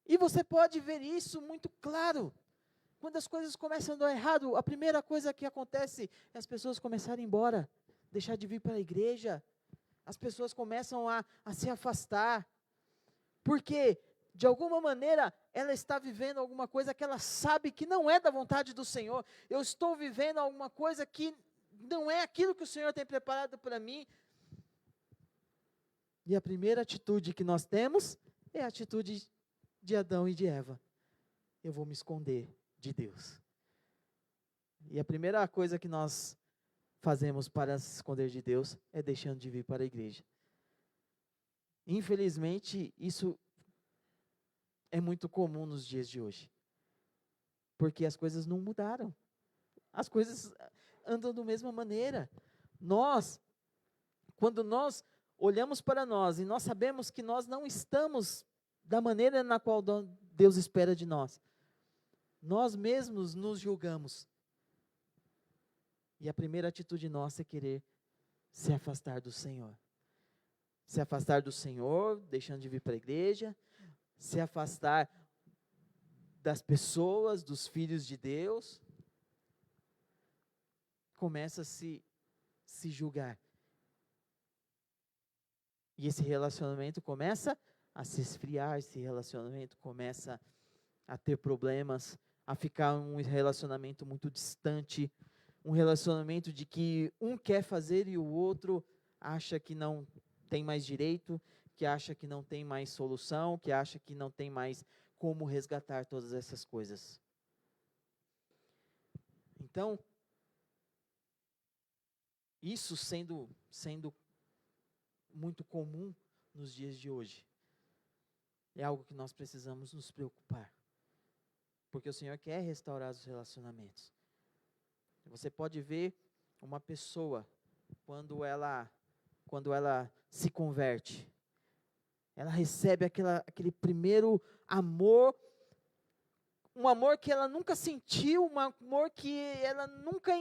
E você pode ver isso muito claro. Quando as coisas começam a dar errado, a primeira coisa que acontece é as pessoas começarem a ir embora, deixar de vir para a igreja. As pessoas começam a se afastar. Porque, de alguma maneira, ela está vivendo alguma coisa que ela sabe que não é da vontade do Senhor. Eu estou vivendo alguma coisa que não é aquilo que o Senhor tem preparado para mim. E a primeira atitude que nós temos é a atitude de Adão e de Eva. Eu vou me esconder de Deus. E a primeira coisa que nós fazemos para se esconder de Deus é deixando de vir para a igreja. Infelizmente, isso é muito comum nos dias de hoje. Porque as coisas não mudaram. As coisas andam da mesma maneira. Nós Quando nós olhamos para nós e nós sabemos que nós não estamos da maneira na qual Deus espera de nós, nós mesmos nos julgamos. E a primeira atitude nossa é querer se afastar do Senhor. Se afastar do Senhor, deixando de vir para a igreja, se afastar das pessoas, dos filhos de Deus. Começa a se julgar. E esse relacionamento começa a se esfriar, esse relacionamento começa a ter problemas, a ficar um relacionamento muito distante, um relacionamento de que um quer fazer e o outro acha que não tem mais direito, que acha que não tem mais solução, que acha que não tem mais como resgatar todas essas coisas. Então, isso sendo muito comum nos dias de hoje, é algo que nós precisamos nos preocupar, porque o Senhor quer restaurar os relacionamentos. Você pode ver uma pessoa, quando ela se converte, ela recebe aquele primeiro amor, um amor que ela nunca sentiu, um amor que ela nunca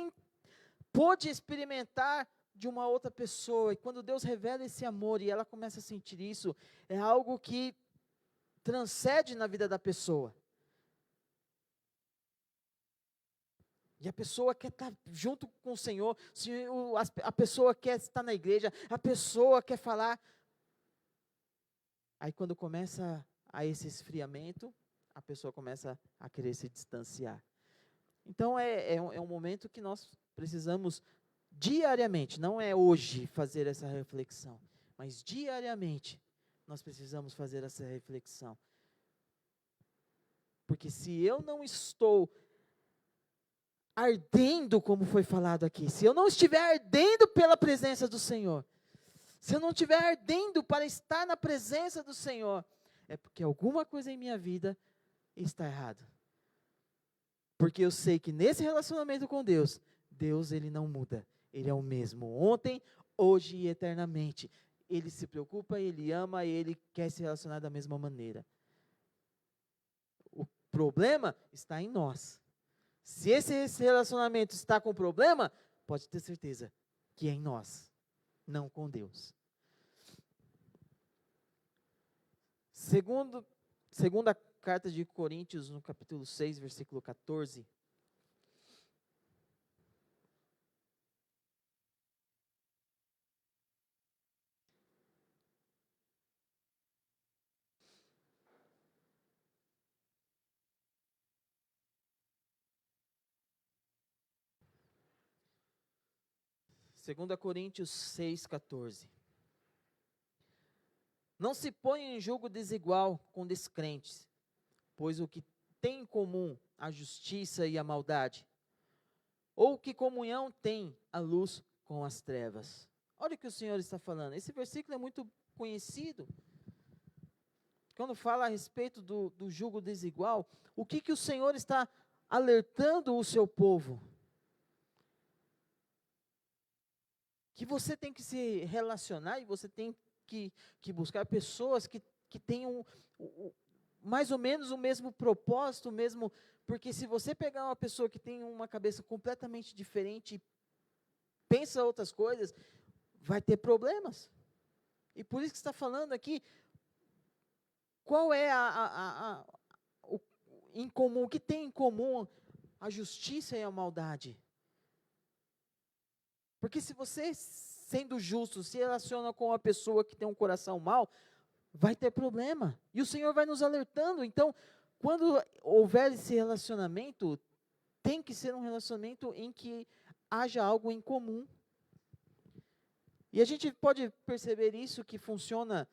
pôde experimentar de uma outra pessoa. E quando Deus revela esse amor e ela começa a sentir isso, é algo que transcende na vida da pessoa. E a pessoa quer estar junto com o Senhor, a pessoa quer estar na igreja, a pessoa quer falar. Aí quando começa a esse esfriamento, a pessoa começa a querer se distanciar. Então é um momento que nós precisamos diariamente, não é hoje fazer essa reflexão, mas diariamente nós precisamos fazer essa reflexão. Porque se eu não estou ardendo, como foi falado aqui, se eu não estiver ardendo pela presença do Senhor, se eu não estiver ardendo para estar na presença do Senhor, é porque alguma coisa em minha vida está errada. Porque eu sei que nesse relacionamento com Deus, Ele não muda. Ele é o mesmo ontem, hoje e eternamente. Ele se preocupa, Ele ama, Ele quer se relacionar da mesma maneira. O problema está em nós. Se esse relacionamento está com problema, pode ter certeza que é em nós, não com Deus. Segunda carta de Coríntios, no capítulo 6, versículo 14. Segunda Coríntios 6, 14. Não se ponha em julgo desigual com descrentes, pois o que tem em comum a justiça e a maldade? Ou que comunhão tem a luz com as trevas? Olha o que o Senhor está falando. Esse versículo é muito conhecido. Quando fala a respeito do julgo desigual, o que o Senhor está alertando o seu povo? Que você tem que se relacionar e você tem que buscar pessoas que tenham mais ou menos o mesmo propósito, porque se você pegar uma pessoa que tem uma cabeça completamente diferente, pensa outras coisas, vai ter problemas. E por isso que está falando aqui, qual é o em comum, o que tem em comum a justiça e a maldade? Porque se você, sendo justo, se relaciona com uma pessoa que tem um coração mau, vai ter problema. E o Senhor vai nos alertando. Então, quando houver esse relacionamento, tem que ser um relacionamento em que haja algo em comum. E a gente pode perceber isso que funciona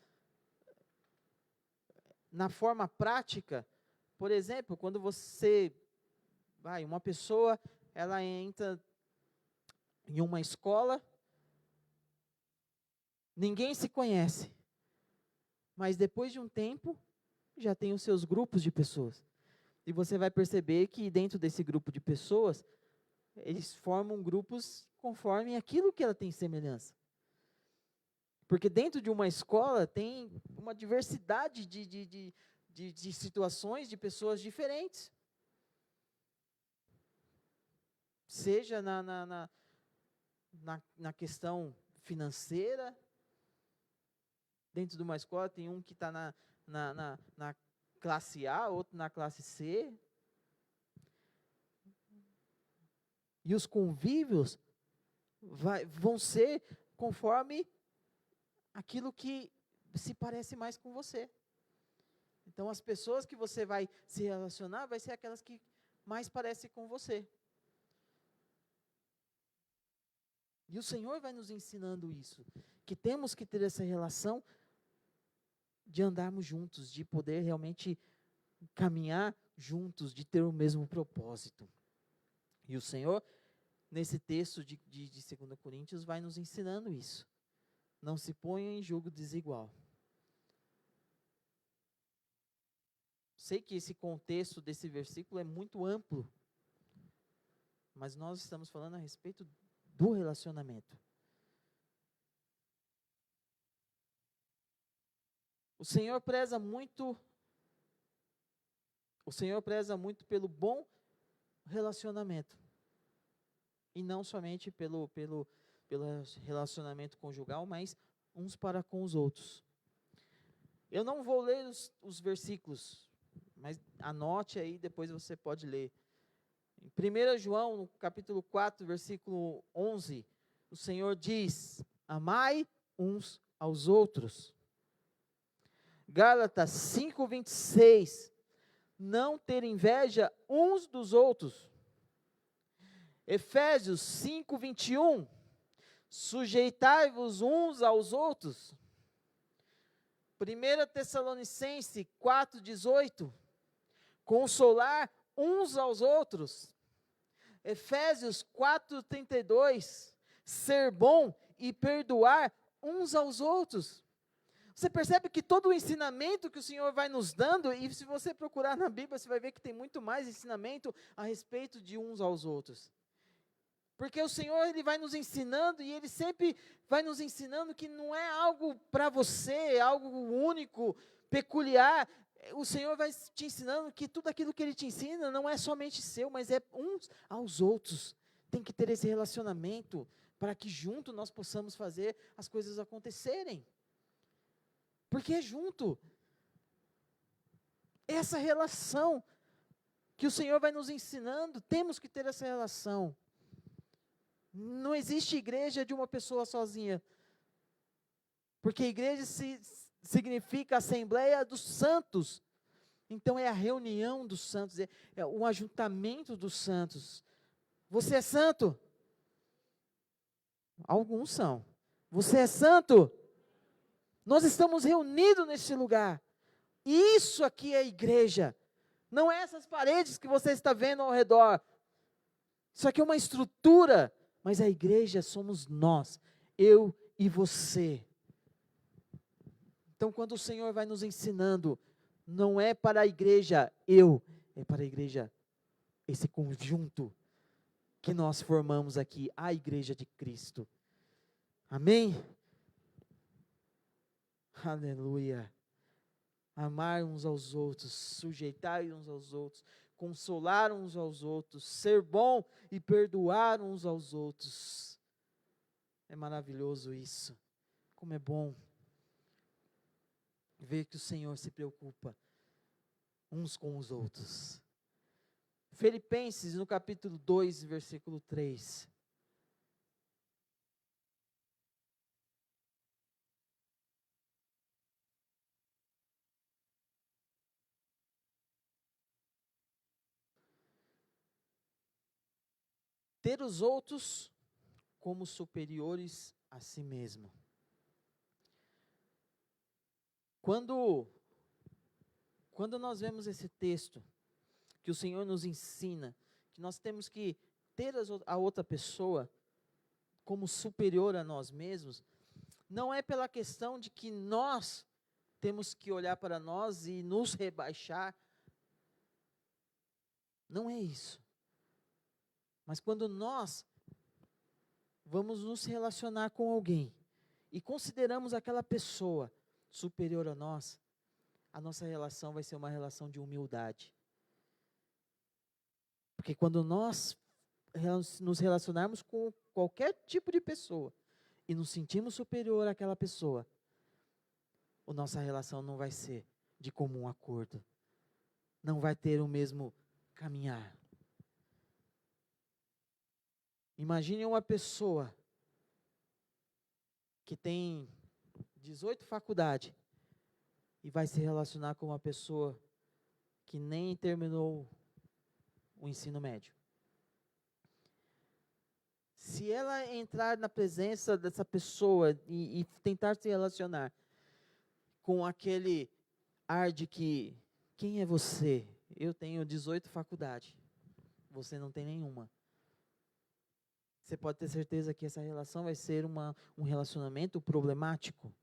na forma prática. Por exemplo, quando uma pessoa, ela entra em uma escola, ninguém se conhece, mas depois de um tempo, já tem os seus grupos de pessoas. E você vai perceber que dentro desse grupo de pessoas, eles formam grupos conforme aquilo que ela tem semelhança. Porque dentro de uma escola tem uma diversidade de situações, de pessoas diferentes. Seja na questão financeira, dentro de uma escola tem um que está na classe A, outro na classe C. E os convívios vão ser conforme aquilo que se parece mais com você. Então, as pessoas que você vai se relacionar, vai ser aquelas que mais parecem com você. E o Senhor vai nos ensinando isso, que temos que ter essa relação de andarmos juntos, de poder realmente caminhar juntos, de ter o mesmo propósito. E o Senhor, nesse texto de 2 Coríntios, vai nos ensinando isso. Não se ponha em julgo desigual. Sei que esse contexto desse versículo é muito amplo, mas nós estamos falando a respeito do relacionamento. O Senhor preza muito pelo bom relacionamento. E não somente pelo relacionamento conjugal, mas uns para com os outros. Eu não vou ler os versículos, mas anote aí, depois você pode ler. Em 1 João, no capítulo 4, versículo 11, o Senhor diz: amai uns aos outros. Gálatas 5:26, não ter inveja uns dos outros. Efésios 5:21, sujeitai-vos uns aos outros. 1 Tessalonicenses 4:18, consolar uns aos outros. Efésios 4:32, ser bom e perdoar uns aos outros. Você percebe que todo o ensinamento que o Senhor vai nos dando, e se você procurar na Bíblia, você vai ver que tem muito mais ensinamento a respeito de uns aos outros. Porque o Senhor, Ele vai nos ensinando, e Ele sempre vai nos ensinando que não é algo para você, é algo único, peculiar. O Senhor vai te ensinando que tudo aquilo que Ele te ensina não é somente seu, mas é uns aos outros. Tem que ter esse relacionamento, para que junto nós possamos fazer as coisas acontecerem. Porque é junto. Essa relação que o Senhor vai nos ensinando, temos que ter essa relação. Não existe igreja de uma pessoa sozinha. Porque igreja significa assembleia dos santos. Então é a reunião dos santos, é o ajuntamento dos santos. Você é santo? Alguns são. Você é santo? Nós estamos reunidos neste lugar. E isso aqui é a igreja. Não é essas paredes que você está vendo ao redor. Isso aqui é uma estrutura. Mas a igreja somos nós, eu e você. Então, quando o Senhor vai nos ensinando, não é para a igreja é para a igreja, esse conjunto que nós formamos aqui, a igreja de Cristo. Amém? Aleluia. Amar uns aos outros, sujeitar uns aos outros, consolar uns aos outros, ser bom e perdoar uns aos outros. É maravilhoso isso. Como é bom ver que o Senhor se preocupa uns com os outros. Filipenses, no capítulo 2, versículo 3. Ter os outros como superiores a si mesmo. Quando nós vemos esse texto, que o Senhor nos ensina, que nós temos que ter a outra pessoa como superior a nós mesmos, não é pela questão de que nós temos que olhar para nós e nos rebaixar. Não é isso. Mas quando nós vamos nos relacionar com alguém, e consideramos aquela pessoa superior a nós, a nossa relação vai ser uma relação de humildade. Porque quando nós nos relacionarmos com qualquer tipo de pessoa e nos sentimos superior àquela pessoa, a nossa relação não vai ser de comum acordo. Não vai ter o mesmo caminhar. Imagine uma pessoa que tem 18 faculdades e vai se relacionar com uma pessoa que nem terminou o ensino médio. Se ela entrar na presença dessa pessoa e tentar se relacionar com aquele ar de que, quem é você? Eu tenho 18 faculdades, você não tem nenhuma. Você pode ter certeza que essa relação vai ser um relacionamento problemático.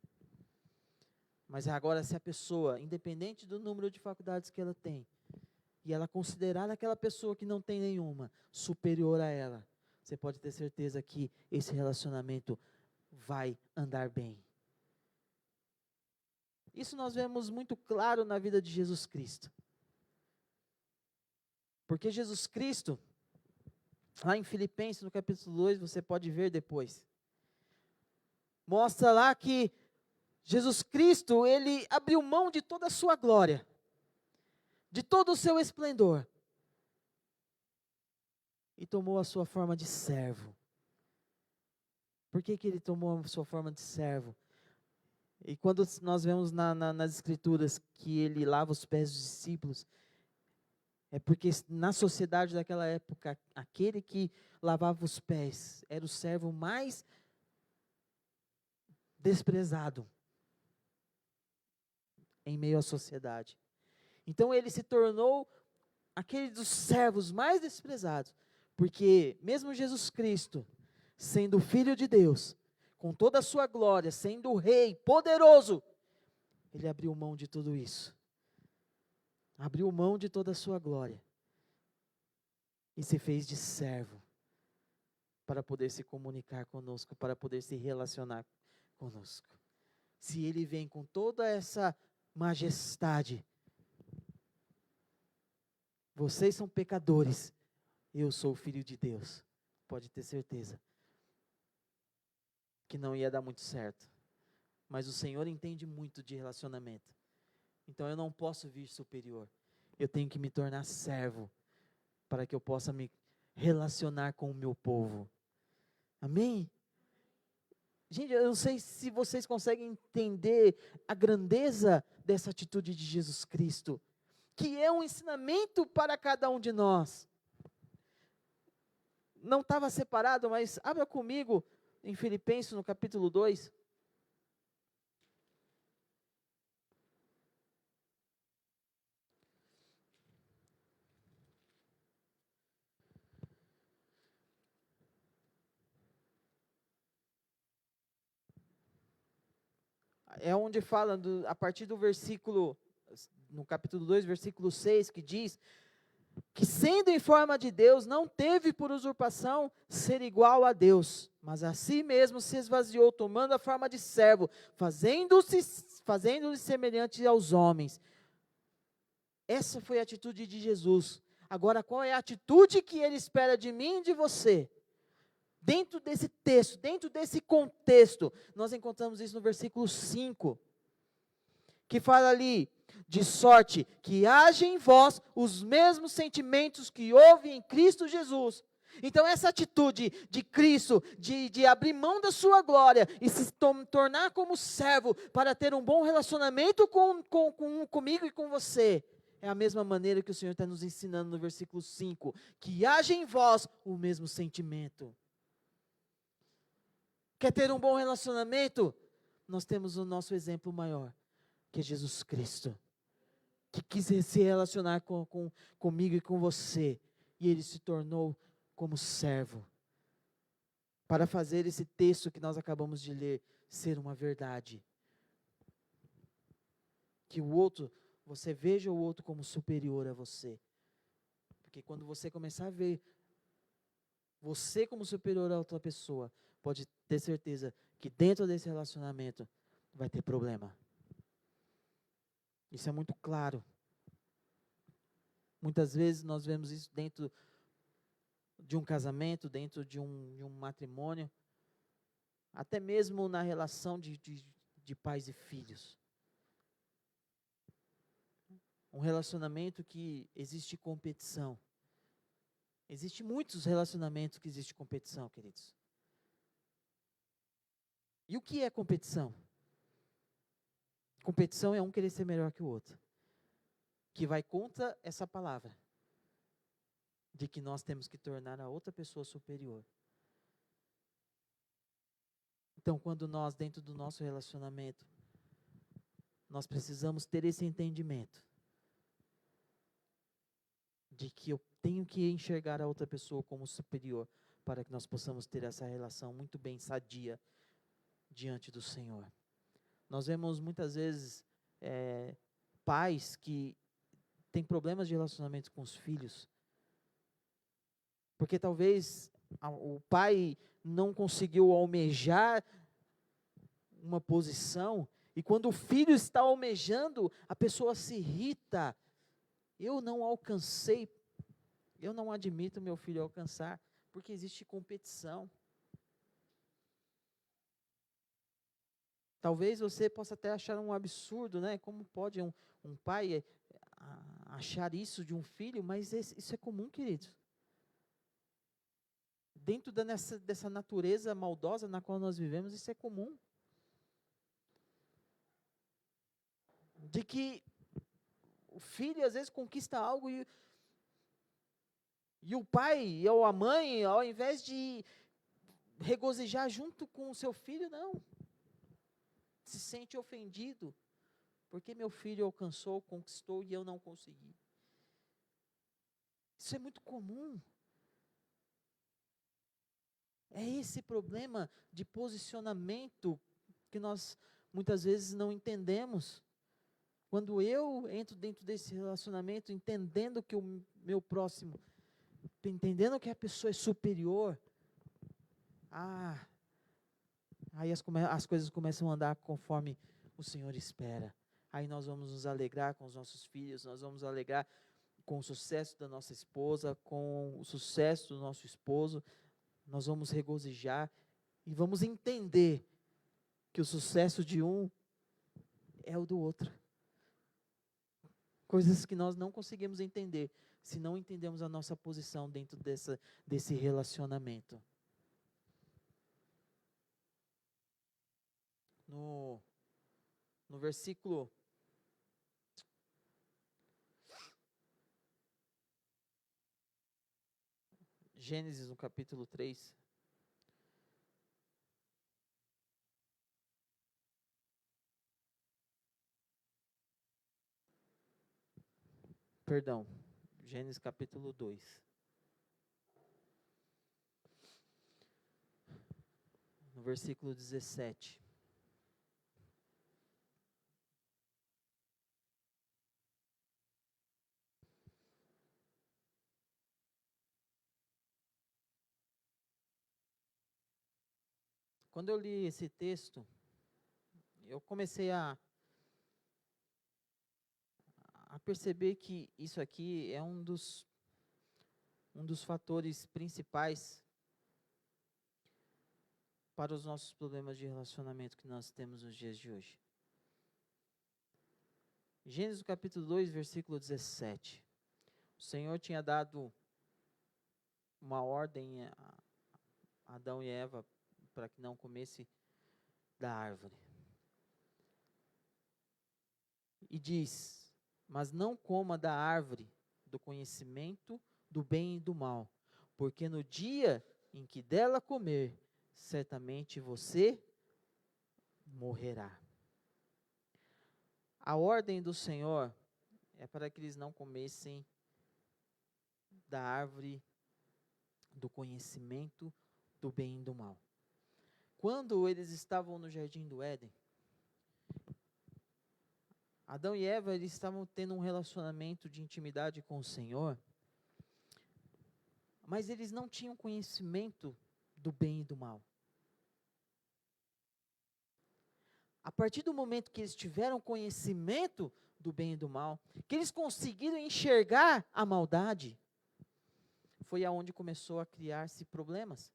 Mas agora, se a pessoa, independente do número de faculdades que ela tem, e ela considerar aquela pessoa que não tem nenhuma superior a ela, você pode ter certeza que esse relacionamento vai andar bem. Isso nós vemos muito claro na vida de Jesus Cristo. Porque Jesus Cristo, lá em Filipenses, no capítulo 2, você pode ver depois, mostra lá que Jesus Cristo, ele abriu mão de toda a sua glória, de todo o seu esplendor, e tomou a sua forma de servo. Por que ele tomou a sua forma de servo? E quando nós vemos nas Escrituras que ele lava os pés dos discípulos, é porque na sociedade daquela época, aquele que lavava os pés era o servo mais desprezado em meio à sociedade. Então ele se tornou aquele dos servos mais desprezados, porque mesmo Jesus Cristo, sendo o Filho de Deus, com toda a sua glória, sendo o Rei poderoso, ele abriu mão de tudo isso. Abriu mão de toda a sua glória e se fez de servo para poder se comunicar conosco, para poder se relacionar conosco. Se ele vem com toda essa majestade, vocês são pecadores, eu sou o Filho de Deus, pode ter certeza que não ia dar muito certo. Mas o Senhor entende muito de relacionamento. Então eu não posso vir superior. Eu tenho que me tornar servo para que eu possa me relacionar com o meu povo. Amém? Gente, eu não sei se vocês conseguem entender a grandeza dessa atitude de Jesus Cristo, que é um ensinamento para cada um de nós. Não estava separado, mas abra comigo em Filipenses, no capítulo 2. É onde fala, a partir do versículo, no capítulo 2, versículo 6, que diz que sendo em forma de Deus, não teve por usurpação ser igual a Deus, mas a si mesmo se esvaziou, tomando a forma de servo, fazendo-lhe semelhante aos homens. Essa foi a atitude de Jesus. Agora, qual é a atitude que ele espera de mim e de você? Dentro desse texto, dentro desse contexto, nós encontramos isso no versículo 5, que fala ali, de sorte que haja em vós os mesmos sentimentos que houve em Cristo Jesus. Então essa atitude de Cristo, de abrir mão da sua glória e se tornar como servo para ter um bom relacionamento comigo e com você, é a mesma maneira que o Senhor está nos ensinando no versículo 5, que haja em vós o mesmo sentimento. Quer ter um bom relacionamento? Nós temos o nosso exemplo maior, que é Jesus Cristo, que quis se relacionar comigo e com você, e ele se tornou como servo, para fazer esse texto que nós acabamos de ler ser uma verdade. Que o outro, você veja o outro como superior a você, porque quando você começar a ver você como superior a outra pessoa, pode ter certeza que dentro desse relacionamento vai ter problema. Isso é muito claro. Muitas vezes nós vemos isso dentro de um casamento, dentro de um matrimônio, até mesmo na relação de pais e filhos. Um relacionamento que existe competição. Existem muitos relacionamentos que existe competição, queridos. E o que é competição? Competição é um querer ser melhor que o outro. Que vai contra essa palavra. De que nós temos que tornar a outra pessoa superior. Então, quando nós, dentro do nosso relacionamento, nós precisamos ter esse entendimento. De que eu tenho que enxergar a outra pessoa como superior. Para que nós possamos ter essa relação muito bem sadia diante do Senhor. Nós vemos muitas vezes pais que têm problemas de relacionamento com os filhos, porque talvez o pai não conseguiu almejar uma posição, e quando o filho está almejando, a pessoa se irrita. Eu não alcancei, eu não admito meu filho alcançar, porque existe competição. Talvez você possa até achar um absurdo, né? Como pode um pai achar isso de um filho? Mas isso é comum, queridos. Dentro dessa natureza maldosa na qual nós vivemos, isso é comum. De que o filho às vezes conquista algo e o pai ou a mãe, ao invés de regozijar junto com o seu filho, não. Se sente ofendido, porque meu filho alcançou, conquistou e eu não consegui. Isso é muito comum. É esse problema de posicionamento que nós muitas vezes não entendemos. Quando eu entro dentro desse relacionamento, entendendo que o meu próximo, entendendo que a pessoa é superior, aí as coisas começam a andar conforme o Senhor espera. Aí nós vamos nos alegrar com os nossos filhos, nós vamos nos alegrar com o sucesso da nossa esposa, com o sucesso do nosso esposo, nós vamos regozijar e vamos entender que o sucesso de um é o do outro. Coisas que nós não conseguimos entender, se não entendemos a nossa posição dentro desse relacionamento. No versículo Gênesis, no capítulo 3. Perdão, Gênesis capítulo 2. No versículo 17. Quando eu li esse texto, eu comecei a perceber que isso aqui é um dos fatores principais para os nossos problemas de relacionamento que nós temos nos dias de hoje. Gênesis capítulo 2, versículo 17. O Senhor tinha dado uma ordem a Adão e Eva para que não comesse da árvore. E diz: mas não coma da árvore do conhecimento do bem e do mal, porque no dia em que dela comer, certamente você morrerá. A ordem do Senhor é para que eles não comessem da árvore do conhecimento do bem e do mal. Quando eles estavam no jardim do Éden, Adão e Eva, eles estavam tendo um relacionamento de intimidade com o Senhor, mas eles não tinham conhecimento do bem e do mal. a partir do momento que eles tiveram conhecimento do bem e do mal, que eles conseguiram enxergar a maldade, foi aonde começou a criar-se problemas.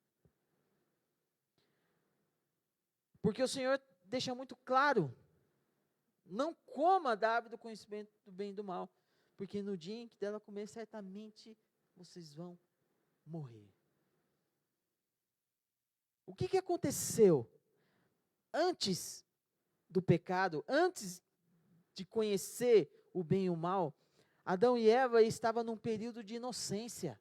Porque o Senhor deixa muito claro, não coma da árvore do conhecimento do bem e do mal, porque no dia em que dela comer, certamente vocês vão morrer. O que aconteceu antes do pecado, antes de conhecer o bem e o mal? Adão e Eva estavam num período de inocência.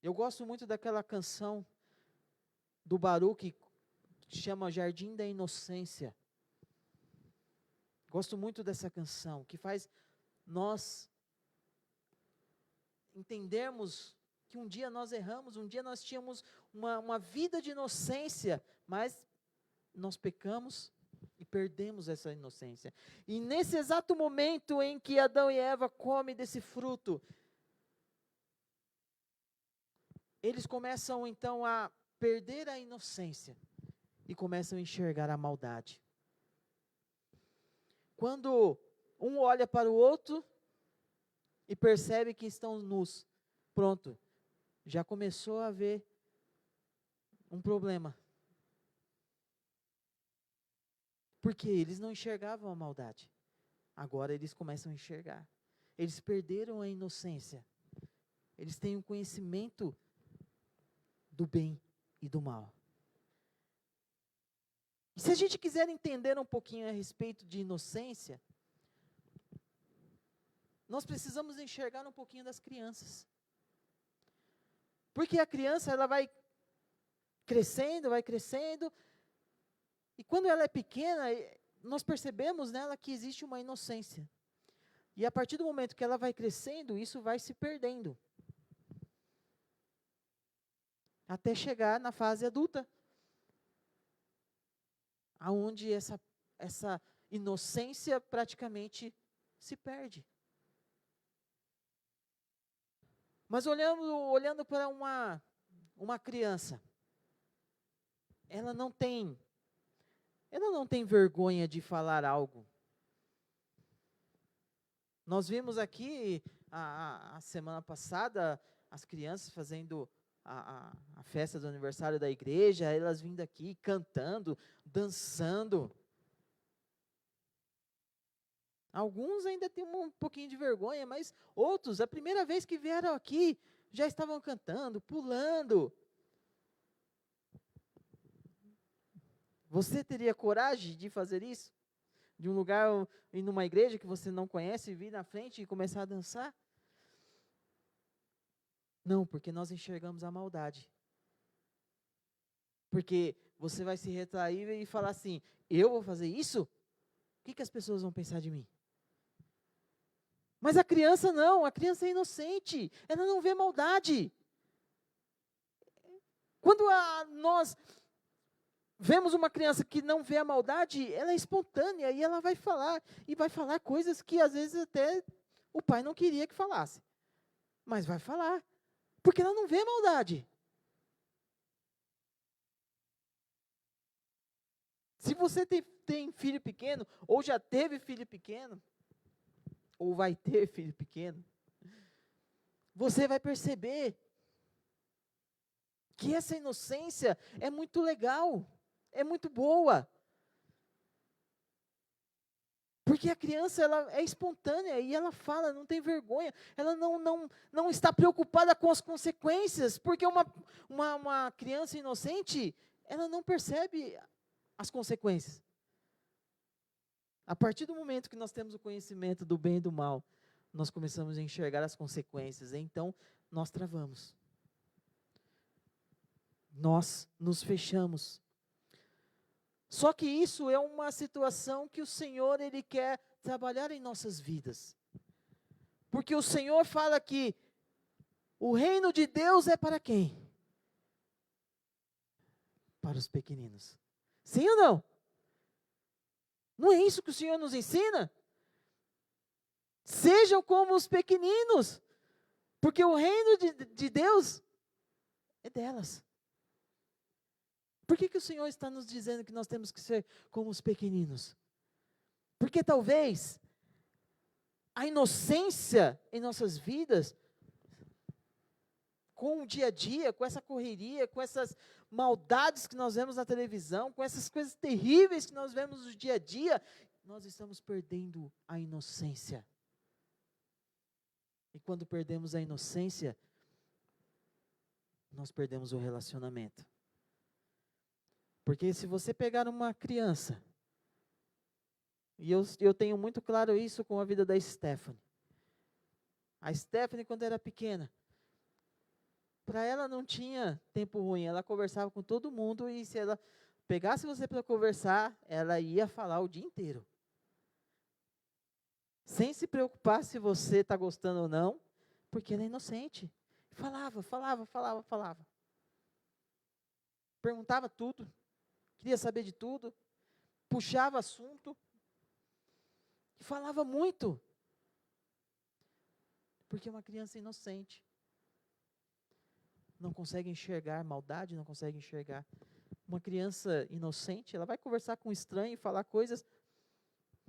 Eu gosto muito daquela canção do Baruch, que chama Jardim da Inocência. Gosto muito dessa canção, que faz nós entendermos que um dia nós erramos, um dia nós tínhamos uma vida de inocência, mas nós pecamos e perdemos essa inocência. E nesse exato momento em que Adão e Eva comem desse fruto, eles começam então a perder a inocência e começam a enxergar a maldade. Quando um olha para o outro e percebe que estão nus, pronto, já começou a haver um problema. Porque eles não enxergavam a maldade. Agora eles começam a enxergar. Eles perderam a inocência. Eles têm um conhecimento do bem e do mal. E se a gente quiser entender um pouquinho a respeito de inocência, nós precisamos enxergar um pouquinho das crianças. Porque a criança, ela vai crescendo, e quando ela é pequena, nós percebemos nela que existe uma inocência. E a partir do momento que ela vai crescendo, isso vai se perdendo. Até chegar na fase adulta, aonde essa inocência praticamente se perde. Mas olhando para uma criança, ela não tem vergonha de falar algo. Nós vimos aqui, a semana passada, as crianças fazendo a festa do aniversário da igreja, elas vindo aqui cantando, dançando. Alguns ainda têm um pouquinho de vergonha, mas outros, a primeira vez que vieram aqui, já estavam cantando, pulando. Você teria coragem de fazer isso? De um lugar, ir numa igreja que você não conhece, vir na frente e começar a dançar? Não, porque nós enxergamos a maldade. Porque você vai se retrair e falar assim, eu vou fazer isso? O que as pessoas vão pensar de mim? Mas a criança não, a criança é inocente, ela não vê maldade. Quando nós vemos uma criança que não vê a maldade, ela é espontânea e ela vai falar coisas que às vezes até o pai não queria que falasse. Mas vai falar, porque ela não vê maldade. Se você tem filho pequeno, ou já teve filho pequeno, ou vai ter filho pequeno, você vai perceber que essa inocência é muito legal, é muito boa. Porque a criança, ela é espontânea e ela fala, não tem vergonha, ela não está preocupada com as consequências, porque uma criança inocente, ela não percebe as consequências. A partir do momento que nós temos o conhecimento do bem e do mal, nós começamos a enxergar as consequências, então nós travamos. Nós nos fechamos. Só que isso é uma situação que o Senhor, Ele quer trabalhar em nossas vidas. Porque o Senhor fala que o reino de Deus é para quem? Para os pequeninos. Sim ou não? Não é isso que o Senhor nos ensina? Sejam como os pequeninos, porque o reino de Deus é delas. Por que o Senhor está nos dizendo que nós temos que ser como os pequeninos? Porque talvez a inocência em nossas vidas, com o dia a dia, com essa correria, com essas maldades que nós vemos na televisão, com essas coisas terríveis que nós vemos no dia a dia, nós estamos perdendo a inocência. E quando perdemos a inocência, nós perdemos o relacionamento. Porque se você pegar uma criança, e eu tenho muito claro isso com a vida da Stephanie. A Stephanie, quando era pequena, para ela não tinha tempo ruim, ela conversava com todo mundo e se ela pegasse você para conversar, ela ia falar o dia inteiro. Sem se preocupar se você está gostando ou não, porque ela é inocente. Falava. Perguntava tudo, queria saber de tudo, puxava assunto, e falava muito. Porque uma criança inocente não consegue enxergar maldade, não consegue enxergar. Uma criança inocente, ela vai conversar com um estranho e falar coisas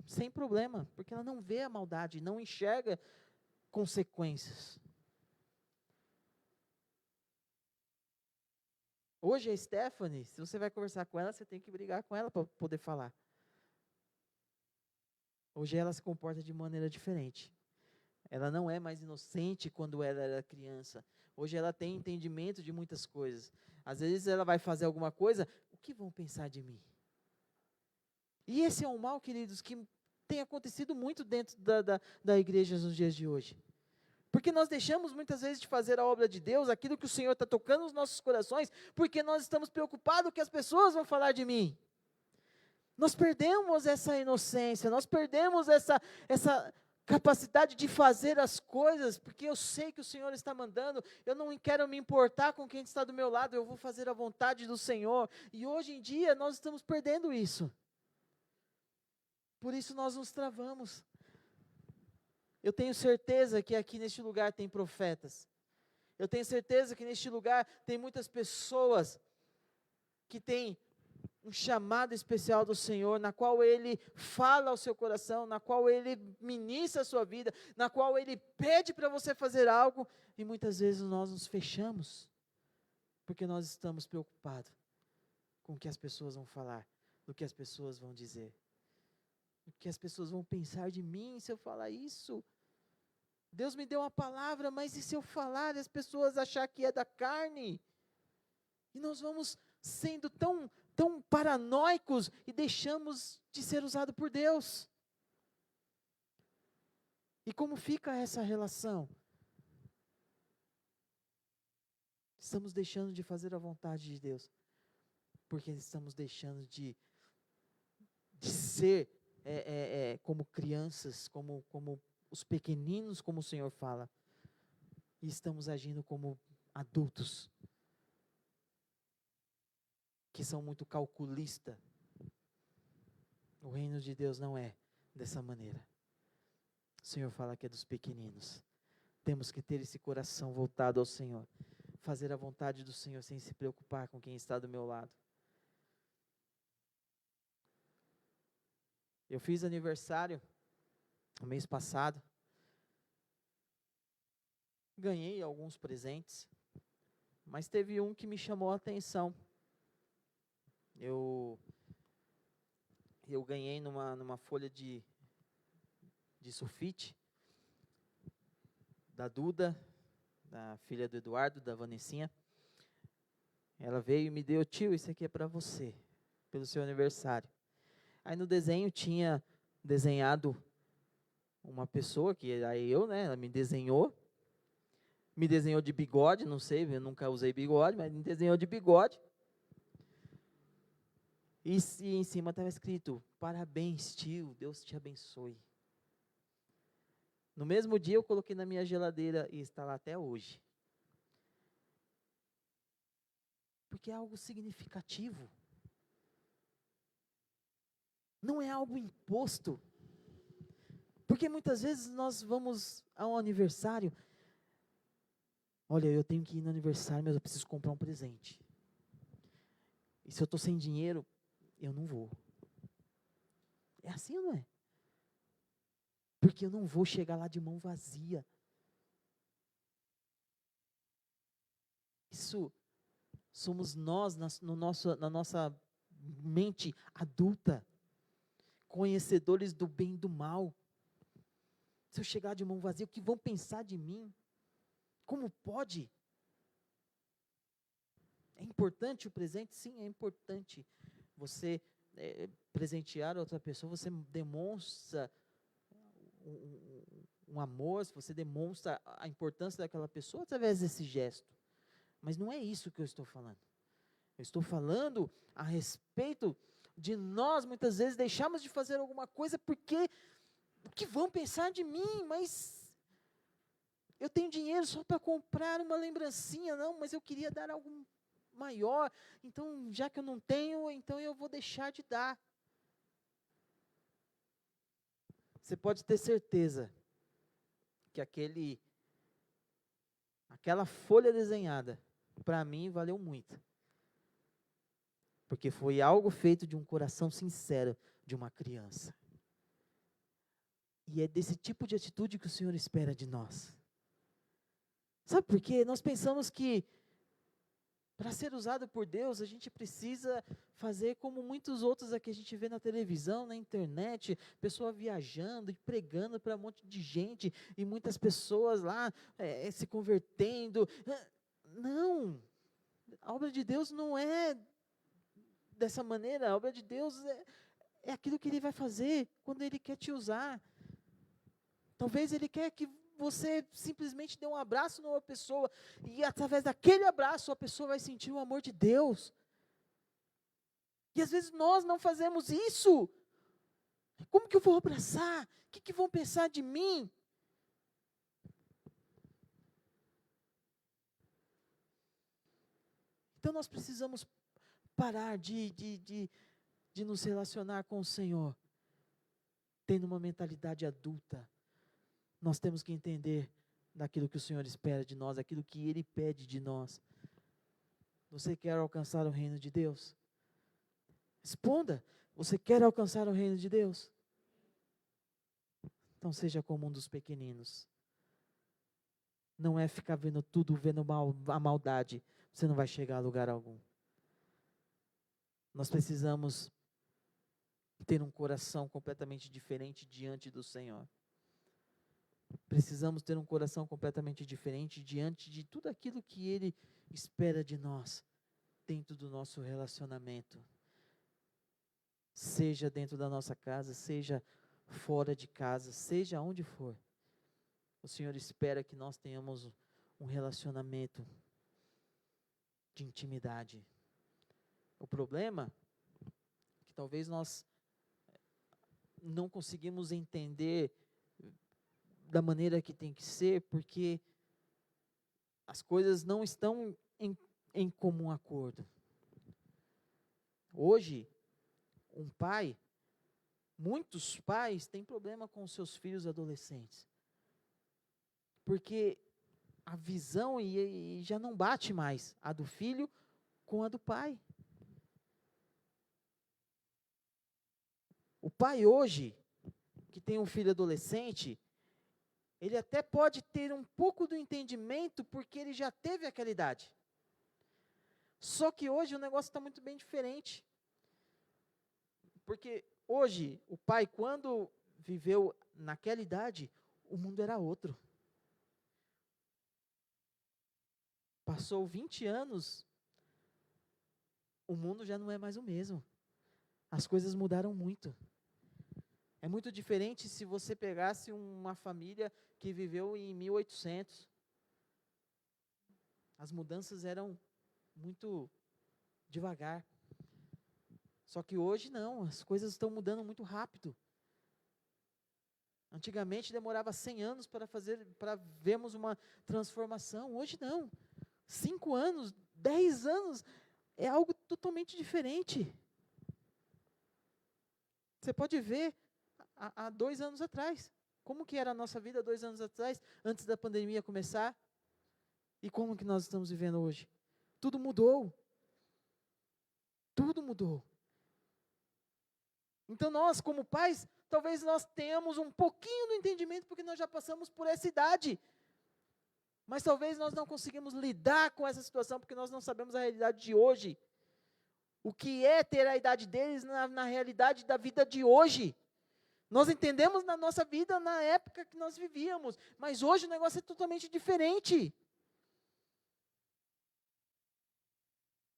sem problema, porque ela não vê a maldade, não enxerga consequências. Hoje a Stephanie, se você vai conversar com ela, você tem que brigar com ela para poder falar. Hoje ela se comporta de maneira diferente. Ela não é mais inocente quando ela era criança. Hoje ela tem entendimento de muitas coisas. Às vezes ela vai fazer alguma coisa, o que vão pensar de mim? E esse é um mal, queridos, que tem acontecido muito dentro da igreja nos dias de hoje. Porque nós deixamos muitas vezes de fazer a obra de Deus, aquilo que o Senhor está tocando nos nossos corações, porque nós estamos preocupados que as pessoas vão falar de mim. Nós perdemos essa inocência, nós perdemos essa capacidade de fazer as coisas, porque eu sei que o Senhor está mandando, eu não quero me importar com quem está do meu lado, eu vou fazer a vontade do Senhor. E hoje em dia nós estamos perdendo isso. Por isso nós nos travamos. Eu tenho certeza que aqui neste lugar tem profetas. Eu tenho certeza que neste lugar tem muitas pessoas que têm um chamado especial do Senhor, na qual Ele fala ao seu coração, na qual Ele ministra a sua vida, na qual Ele pede para você fazer algo, e muitas vezes nós nos fechamos, porque nós estamos preocupados com o que as pessoas vão falar, do que as pessoas vão dizer, o que as pessoas vão pensar de mim se eu falar isso. Deus me deu uma palavra, mas e se eu falar e as pessoas achar que é da carne? E nós vamos sendo tão paranoicos e deixamos de ser usado por Deus. E como fica essa relação? Estamos deixando de fazer a vontade de Deus, porque estamos deixando de ser como crianças, como os pequeninos, como o Senhor fala, e estamos agindo como adultos, que são muito calculistas. O reino de Deus não é dessa maneira. O Senhor fala que é dos pequeninos. Temos que ter esse coração voltado ao Senhor, fazer a vontade do Senhor sem se preocupar com quem está do meu lado. Eu fiz aniversário no mês passado, ganhei alguns presentes, mas teve um que me chamou a atenção. Eu ganhei numa folha de sulfite, da Duda, da filha do Eduardo, da Vanessinha. Ela veio e me deu: tio, isso aqui é para você, pelo seu aniversário. Aí no desenho tinha desenhado uma pessoa, que era eu, né? Ela me desenhou de bigode, não sei, eu nunca usei bigode, mas me desenhou de bigode. E em cima estava escrito: parabéns, tio, Deus te abençoe. No mesmo dia eu coloquei na minha geladeira e está lá até hoje. Porque é algo significativo. Não é algo imposto. Porque muitas vezes nós vamos a um aniversário. Olha, eu tenho que ir no aniversário, mas eu preciso comprar um presente. E se eu estou sem dinheiro, eu não vou. É assim ou não é? Porque eu não vou chegar lá de mão vazia. Isso somos nós na nossa mente adulta, conhecedores do bem e do mal. Se eu chegar de mão vazia, o que vão pensar de mim? Como pode? É importante o presente? Sim, é importante. Você presentear outra pessoa, você demonstra um amor, você demonstra a importância daquela pessoa através desse gesto. Mas não é isso que eu estou falando. Eu estou falando a respeito de nós, muitas vezes, deixarmos de fazer alguma coisa porque o que vão pensar de mim? Mas eu tenho dinheiro só para comprar uma lembrancinha, não, mas eu queria dar algo maior, então, já que eu não tenho, então eu vou deixar de dar. Você pode ter certeza que aquela folha desenhada, para mim, valeu muito. Porque foi algo feito de um coração sincero de uma criança. E é desse tipo de atitude que o Senhor espera de nós. Sabe por quê? Nós pensamos que para ser usado por Deus, a gente precisa fazer como muitos outros aqui a gente vê na televisão, na internet, pessoa viajando e pregando para um monte de gente, e muitas pessoas lá se convertendo. Não, a obra de Deus não é dessa maneira. A obra de Deus é aquilo que Ele vai fazer quando Ele quer te usar. Talvez Ele quer que você simplesmente dê um abraço numa pessoa, e através daquele abraço a pessoa vai sentir o amor de Deus. E às vezes nós não fazemos isso. Como que eu vou abraçar? O que vão pensar de mim? Então nós precisamos parar de nos relacionar com o Senhor tendo uma mentalidade adulta. Nós temos que entender daquilo que o Senhor espera de nós, aquilo que Ele pede de nós. Você quer alcançar o reino de Deus? Responda, você quer alcançar o reino de Deus? Então seja como um dos pequeninos. Não é ficar vendo tudo, vendo a maldade. Você não vai chegar a lugar algum. Nós precisamos ter um coração completamente diferente diante do Senhor. Precisamos ter um coração completamente diferente diante de tudo aquilo que Ele espera de nós, dentro do nosso relacionamento. Seja dentro da nossa casa, seja fora de casa, seja onde for. O Senhor espera que nós tenhamos um relacionamento de intimidade. O problema é que talvez nós não conseguimos entender da maneira que tem que ser, porque as coisas não estão em comum acordo. Hoje, muitos pais têm problema com seus filhos adolescentes, porque a visão e já não bate mais a do filho com a do pai. O pai hoje, que tem um filho adolescente, ele até pode ter um pouco do entendimento, porque ele já teve aquela idade. Só que hoje o negócio está muito bem diferente. Porque hoje, o pai, quando viveu naquela idade, o mundo era outro. Passou 20 anos, o mundo já não é mais o mesmo. As coisas mudaram muito. É muito diferente se você pegasse uma família que viveu em 1800. As mudanças eram muito devagar. Só que hoje não, as coisas estão mudando muito rápido. Antigamente demorava 100 anos para vermos uma transformação. Hoje não. 5 anos, 10 anos, é algo totalmente diferente. Você pode ver há 2 anos atrás. Como que era a nossa vida 2 anos atrás, antes da pandemia começar? E como que nós estamos vivendo hoje? Tudo mudou. Tudo mudou. Então nós, como pais, talvez nós tenhamos um pouquinho do entendimento, porque nós já passamos por essa idade. Mas talvez nós não conseguimos lidar com essa situação, porque nós não sabemos a realidade de hoje. O que é ter a idade deles na realidade da vida de hoje. Nós entendemos na nossa vida, na época que nós vivíamos, mas hoje o negócio é totalmente diferente.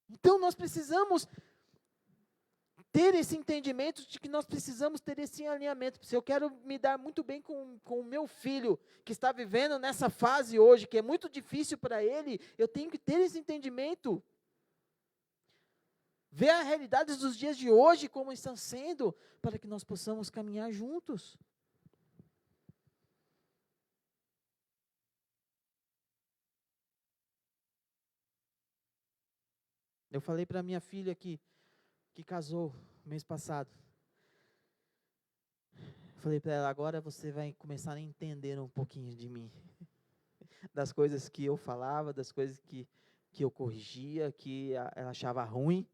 Então nós precisamos ter esse entendimento de que nós precisamos ter esse alinhamento. Se eu quero me dar muito bem com o meu filho, que está vivendo nessa fase hoje, que é muito difícil para ele, eu tenho que ter esse entendimento. Ver a realidade dos dias de hoje, como estão sendo, para que nós possamos caminhar juntos. Eu falei para minha filha que casou mês passado. Falei para ela, agora você vai começar a entender um pouquinho de mim. Das coisas que eu falava, das coisas que eu corrigia, que ela achava ruim.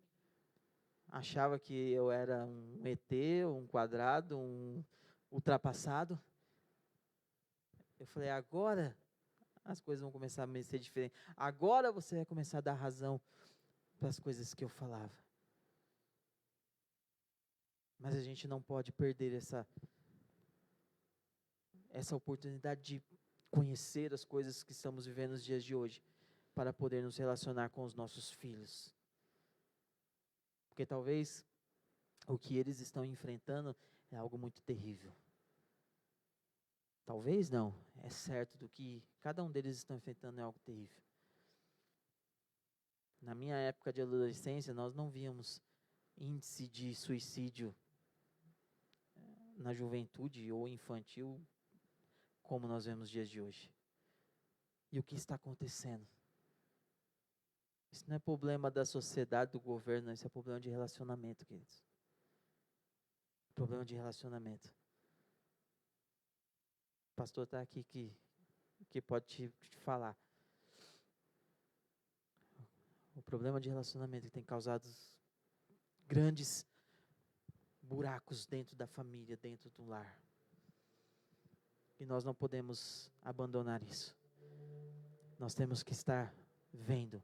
Achava que eu era um ET, um quadrado, um ultrapassado. Eu falei, agora as coisas vão começar a ser diferentes. Agora você vai começar a dar razão para as coisas que eu falava. Mas a gente não pode perder essa oportunidade de conhecer as coisas que estamos vivendo nos dias de hoje, para poder nos relacionar com os nossos filhos. Porque talvez o que eles estão enfrentando é algo muito terrível. Talvez não, é certo do que cada um deles está enfrentando é algo terrível. Na minha época de adolescência, nós não víamos índice de suicídio na juventude ou infantil como nós vemos nos dias de hoje. E o que está acontecendo? Isso não é problema da sociedade, do governo, isso é problema de relacionamento, queridos. Problema de relacionamento. O pastor está aqui que pode te falar. O problema de relacionamento que tem causado grandes buracos dentro da família, dentro do lar. E nós não podemos abandonar isso. Nós temos que estar vendo,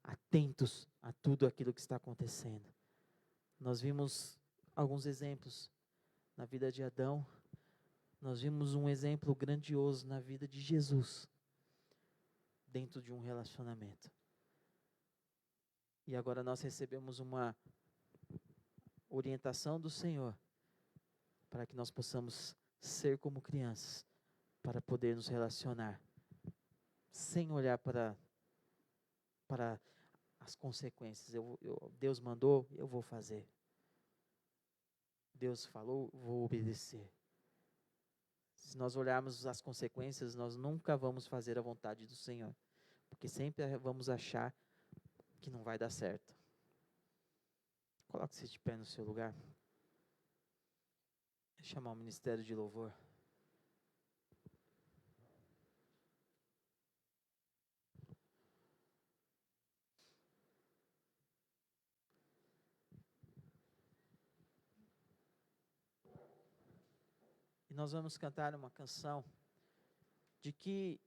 atentos a tudo aquilo que está acontecendo. Nós vimos alguns exemplos na vida de Adão. Nós vimos um exemplo grandioso na vida de Jesus, dentro de um relacionamento. E agora nós recebemos uma orientação do Senhor, para que nós possamos ser como crianças, para poder nos relacionar, sem olhar para as consequências. Deus mandou, eu vou fazer. Deus falou, vou obedecer. Se nós olharmos as consequências, nós nunca vamos fazer a vontade do Senhor, porque sempre vamos achar que não vai dar certo. Coloque-se de pé no seu lugar. Vou chamar o ministério de louvor. E nós vamos cantar uma canção de que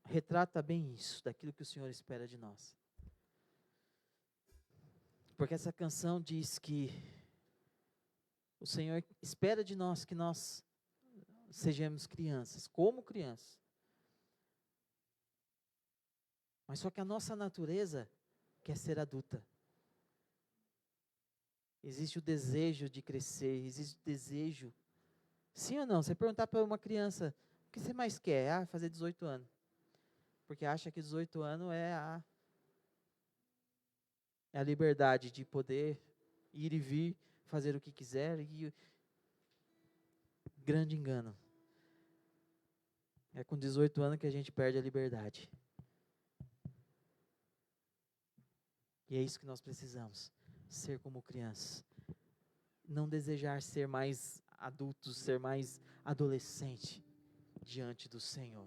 retrata bem isso, daquilo que o Senhor espera de nós. Porque essa canção diz que o Senhor espera de nós que nós sejamos crianças, como crianças. Mas só que a nossa natureza quer ser adulta. Existe o desejo de crescer, existe o desejo. Sim ou não? Você perguntar para uma criança, o que você mais quer? Ah, fazer 18 anos. Porque acha que 18 anos é a liberdade de poder ir e vir, fazer o que quiser. E grande engano. É com 18 anos que a gente perde a liberdade. E é isso que nós precisamos, ser como crianças. Não desejar ser mais adultos, ser mais adolescente diante do Senhor.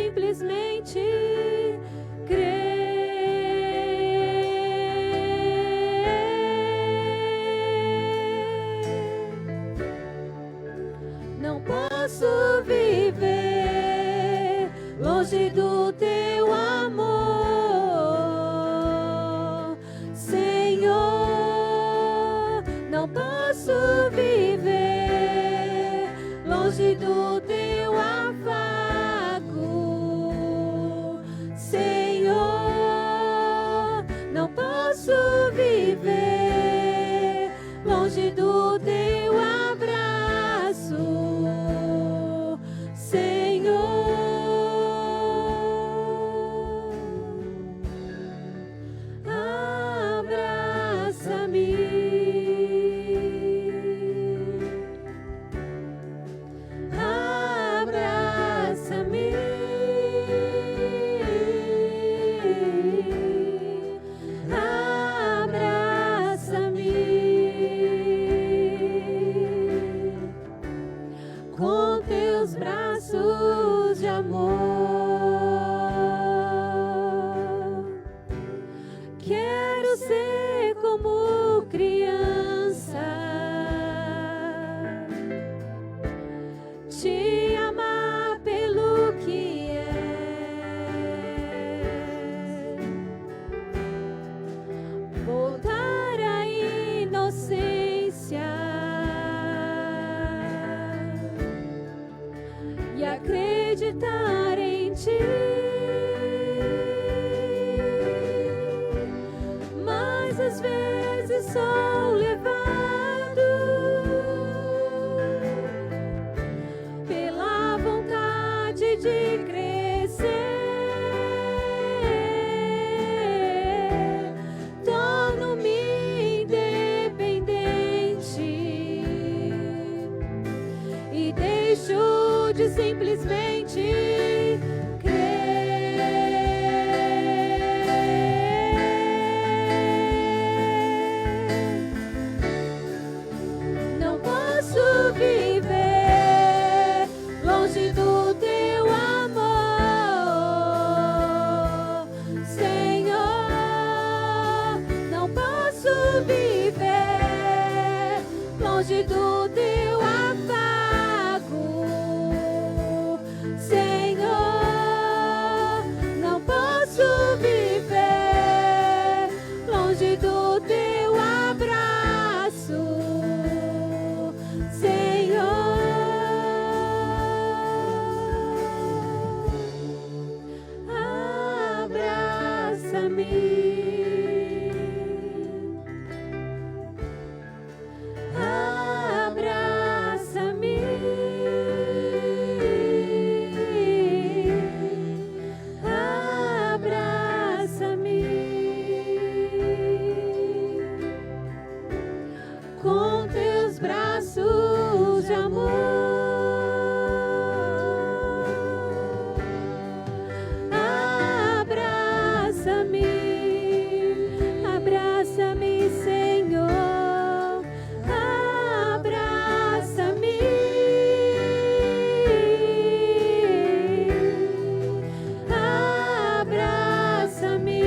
simplesmente crer. Não posso viver longe do teu amor, Senhor. Não posso viver longe do teu afago, Senhor. Não posso viver longe do teu abraço, Senhor. Abraça-me, abraça-me com teus braços de amor. Quero ser como criança, te amar pelo que é, voltar à inocência e acreditar em ti. Mas às vezes sou levado pela vontade de crescer. Torno-me independente e deixo de simplesmente viver longe do teu amor, Senhor. Não posso viver longe do teu afago, Senhor. Não posso viver longe do teu abraço, com teus braços de amor. Abraça-me, abraça-me, Senhor. Abraça-me, abraça-me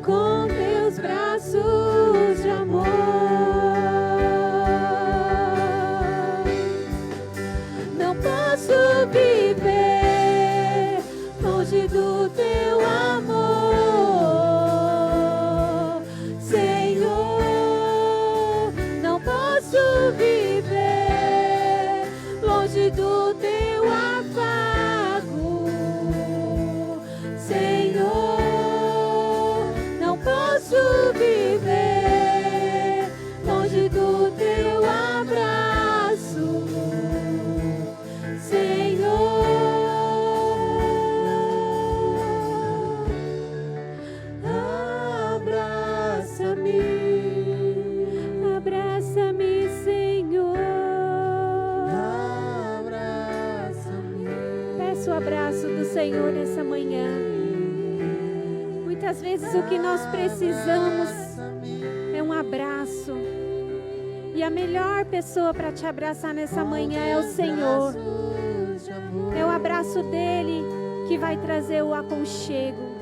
com teus braços de amor. Não posso viver longe do teu amor, Senhor. Não posso viver longe do teu afago, Senhor. Não posso viver longe do teu abraço, Senhor. Abraça-me, abraça-me, Senhor. Abraça-me. Peço o abraço do Senhor nessa manhã. Muitas vezes o que nós precisamos é um abraço. E a melhor pessoa para te abraçar nessa manhã é o Senhor. É o abraço dele que vai trazer o aconchego.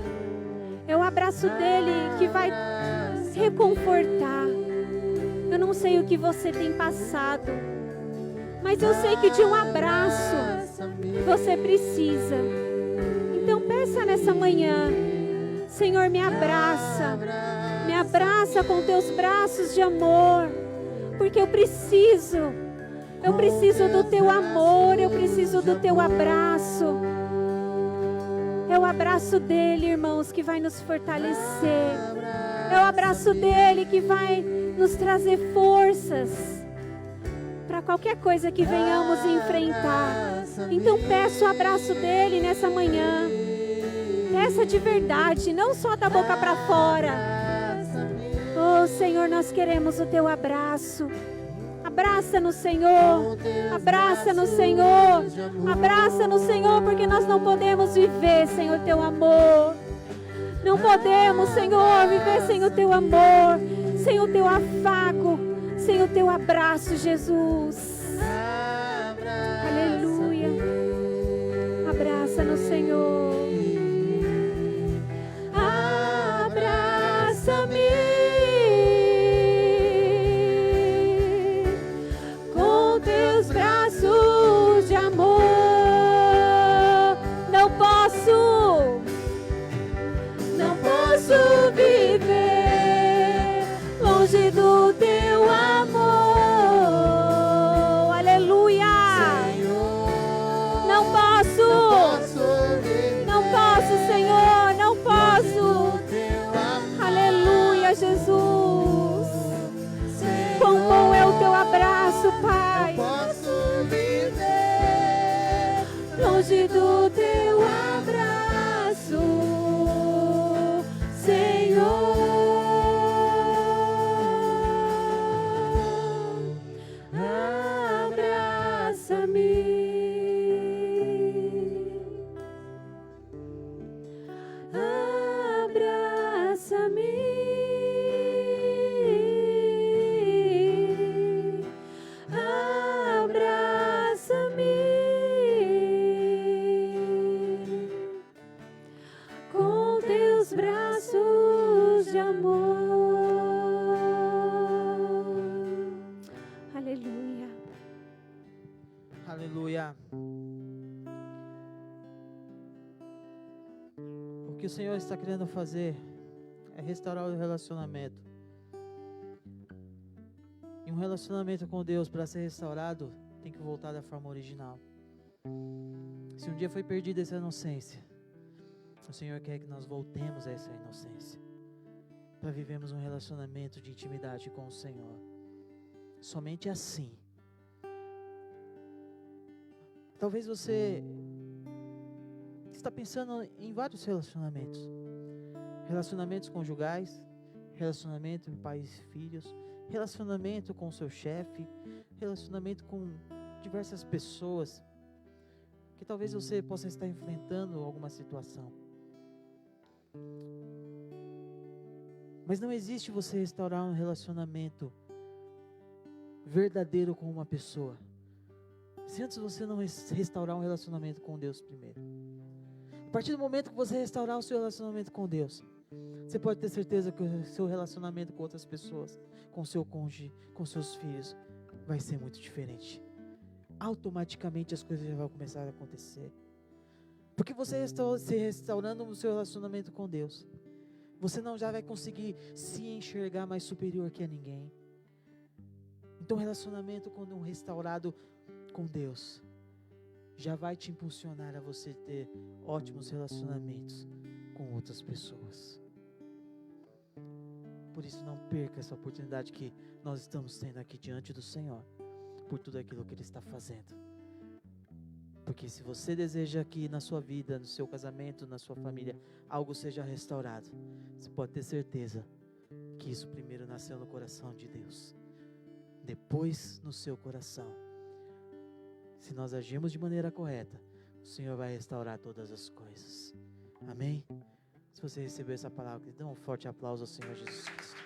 É o abraço dele que vai reconfortar. Eu não sei o que você tem passado, mas eu sei que de um abraço você precisa. Então peça nessa manhã: Senhor, me abraça com teus braços de amor, porque eu preciso do teu amor, eu preciso do teu abraço. É o abraço dele, irmãos, que vai nos fortalecer. É o abraço dele que vai nos trazer forças para qualquer coisa que venhamos enfrentar. Então peça o abraço dele nessa manhã. Peça de verdade, não só da boca para fora. Oh, Senhor, nós queremos o teu abraço. Abraça-nos, Senhor. Abraça-nos, Senhor. Abraça-nos, Senhor, porque nós não podemos viver sem o teu amor. Não podemos, Senhor, viver sem o teu amor, sem o teu afago, sem o teu abraço, Jesus. Aleluia. Abraça-nos, Senhor. Abraça-me com teus braços de amor. Não posso viver longe do teu amor. Aleluia. Não posso, Senhor, não posso. Aleluia, Jesus. Quão bom é o teu abraço, Pai. Longe do teu abraço, Senhor. Aleluia. O que o Senhor está querendo fazer é restaurar o relacionamento. E um relacionamento com Deus, para ser restaurado, tem que voltar da forma original. Se um dia foi perdida essa inocência, o Senhor quer que nós voltemos a essa inocência, para vivermos um relacionamento de intimidade com o Senhor. Somente assim. Talvez você está pensando em vários relacionamentos. Relacionamentos conjugais, relacionamento em pais e filhos, relacionamento com o seu chefe, relacionamento com diversas pessoas, que talvez você possa estar enfrentando alguma situação. Mas não existe você restaurar um relacionamento verdadeiro com uma pessoa se antes você não restaurar um relacionamento com Deus primeiro. A partir do momento que você restaurar o seu relacionamento com Deus, você pode ter certeza que o seu relacionamento com outras pessoas, com o seu cônjuge, com seus filhos, vai ser muito diferente. Automaticamente as coisas já vão começar a acontecer. Porque você se restaurando o seu relacionamento com Deus, você não já vai conseguir se enxergar mais superior que a ninguém. Então o relacionamento, quando restaurado com Deus, já vai te impulsionar a você ter ótimos relacionamentos com outras pessoas. Por isso não perca essa oportunidade que nós estamos tendo aqui diante do Senhor, por tudo aquilo que Ele está fazendo. Porque se você deseja que na sua vida, no seu casamento, na sua família, algo seja restaurado, você pode ter certeza que isso primeiro nasceu no coração de Deus, depois no seu coração. Se nós agirmos de maneira correta, o Senhor vai restaurar todas as coisas. Amém? Se você recebeu essa palavra, dê um forte aplauso ao Senhor Jesus Cristo.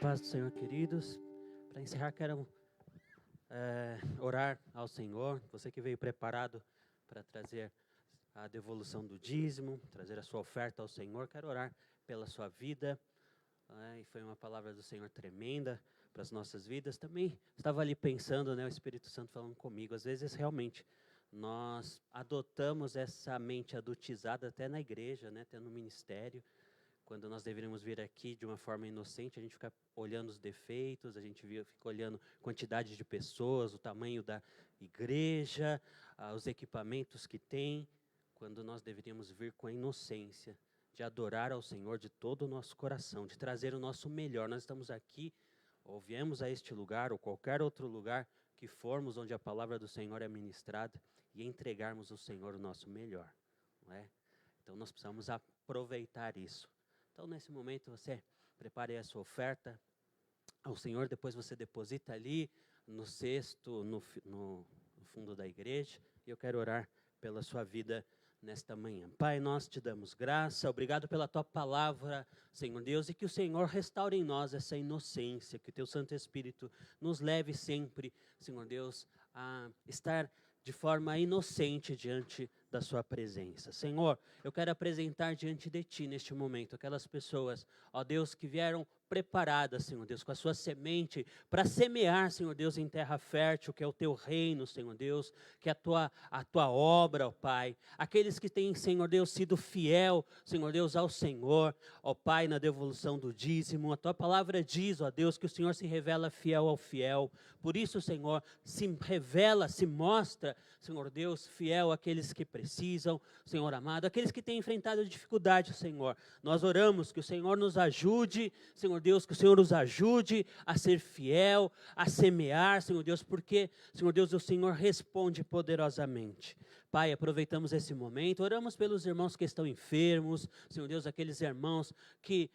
Paz do Senhor, queridos. Para encerrar, quero orar ao Senhor. Você que veio preparado para trazer a devolução do dízimo, trazer a sua oferta ao Senhor, quero orar pela sua vida. E foi uma palavra do Senhor tremenda para as nossas vidas. Também estava ali pensando, o Espírito Santo falando comigo. Às vezes, realmente, nós adotamos essa mente adultizada até na igreja, até no ministério. Quando nós deveríamos vir aqui de uma forma inocente, a gente fica olhando os defeitos, a gente fica olhando a quantidade de pessoas, o tamanho da igreja, os equipamentos que tem, quando nós deveríamos vir com a inocência de adorar ao Senhor de todo o nosso coração, de trazer o nosso melhor. Nós estamos aqui, ou viemos a este lugar, ou qualquer outro lugar que formos, onde a palavra do Senhor é ministrada, e entregarmos ao Senhor o nosso melhor, não é? Então nós precisamos aproveitar isso. Então, nesse momento, você prepare a sua oferta ao Senhor, depois você deposita ali no cesto, no fundo da igreja, e eu quero orar pela sua vida nesta manhã. Pai, nós te damos graça, obrigado pela tua palavra, Senhor Deus, e que o Senhor restaure em nós essa inocência, que o teu Santo Espírito nos leve sempre, Senhor Deus, a estar de forma inocente diante da sua presença. Senhor, eu quero apresentar diante de ti neste momento aquelas pessoas, ó Deus, que vieram preparadas, Senhor Deus, com a sua semente para semear, Senhor Deus, em terra fértil, que é o teu reino, Senhor Deus, que é a tua obra, ó Pai. Aqueles que têm, Senhor Deus, sido fiel, Senhor Deus, ao Senhor, ó Pai, na devolução do dízimo. A tua palavra diz, ó Deus, que o Senhor se revela fiel ao fiel. Por isso, Senhor, se revela, se mostra, Senhor Deus, fiel àqueles que precisam, Senhor amado, aqueles que têm enfrentado dificuldade, Senhor. Nós oramos que o Senhor nos ajude, Senhor Deus, que o Senhor nos ajude a ser fiel, a semear, Senhor Deus, porque, Senhor Deus, o Senhor responde poderosamente. Pai, aproveitamos esse momento, oramos pelos irmãos que estão enfermos, Senhor Deus, aqueles irmãos que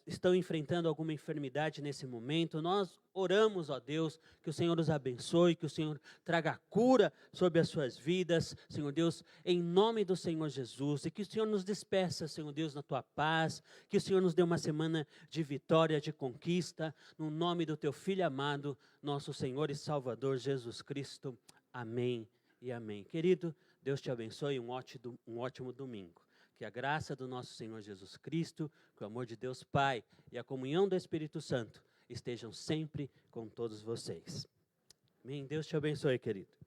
estão enfrentando alguma enfermidade nesse momento. Nós oramos, ó Deus, que o Senhor os abençoe, que o Senhor traga cura sobre as suas vidas, Senhor Deus, em nome do Senhor Jesus, e que o Senhor nos despeça, Senhor Deus, na tua paz, que o Senhor nos dê uma semana de vitória, de conquista, no nome do teu Filho amado, nosso Senhor e Salvador Jesus Cristo. Amém e amém. Querido, Deus te abençoe e um ótimo domingo. Que a graça do nosso Senhor Jesus Cristo, que o amor de Deus Pai e a comunhão do Espírito Santo estejam sempre com todos vocês. Amém. Deus te abençoe, querido.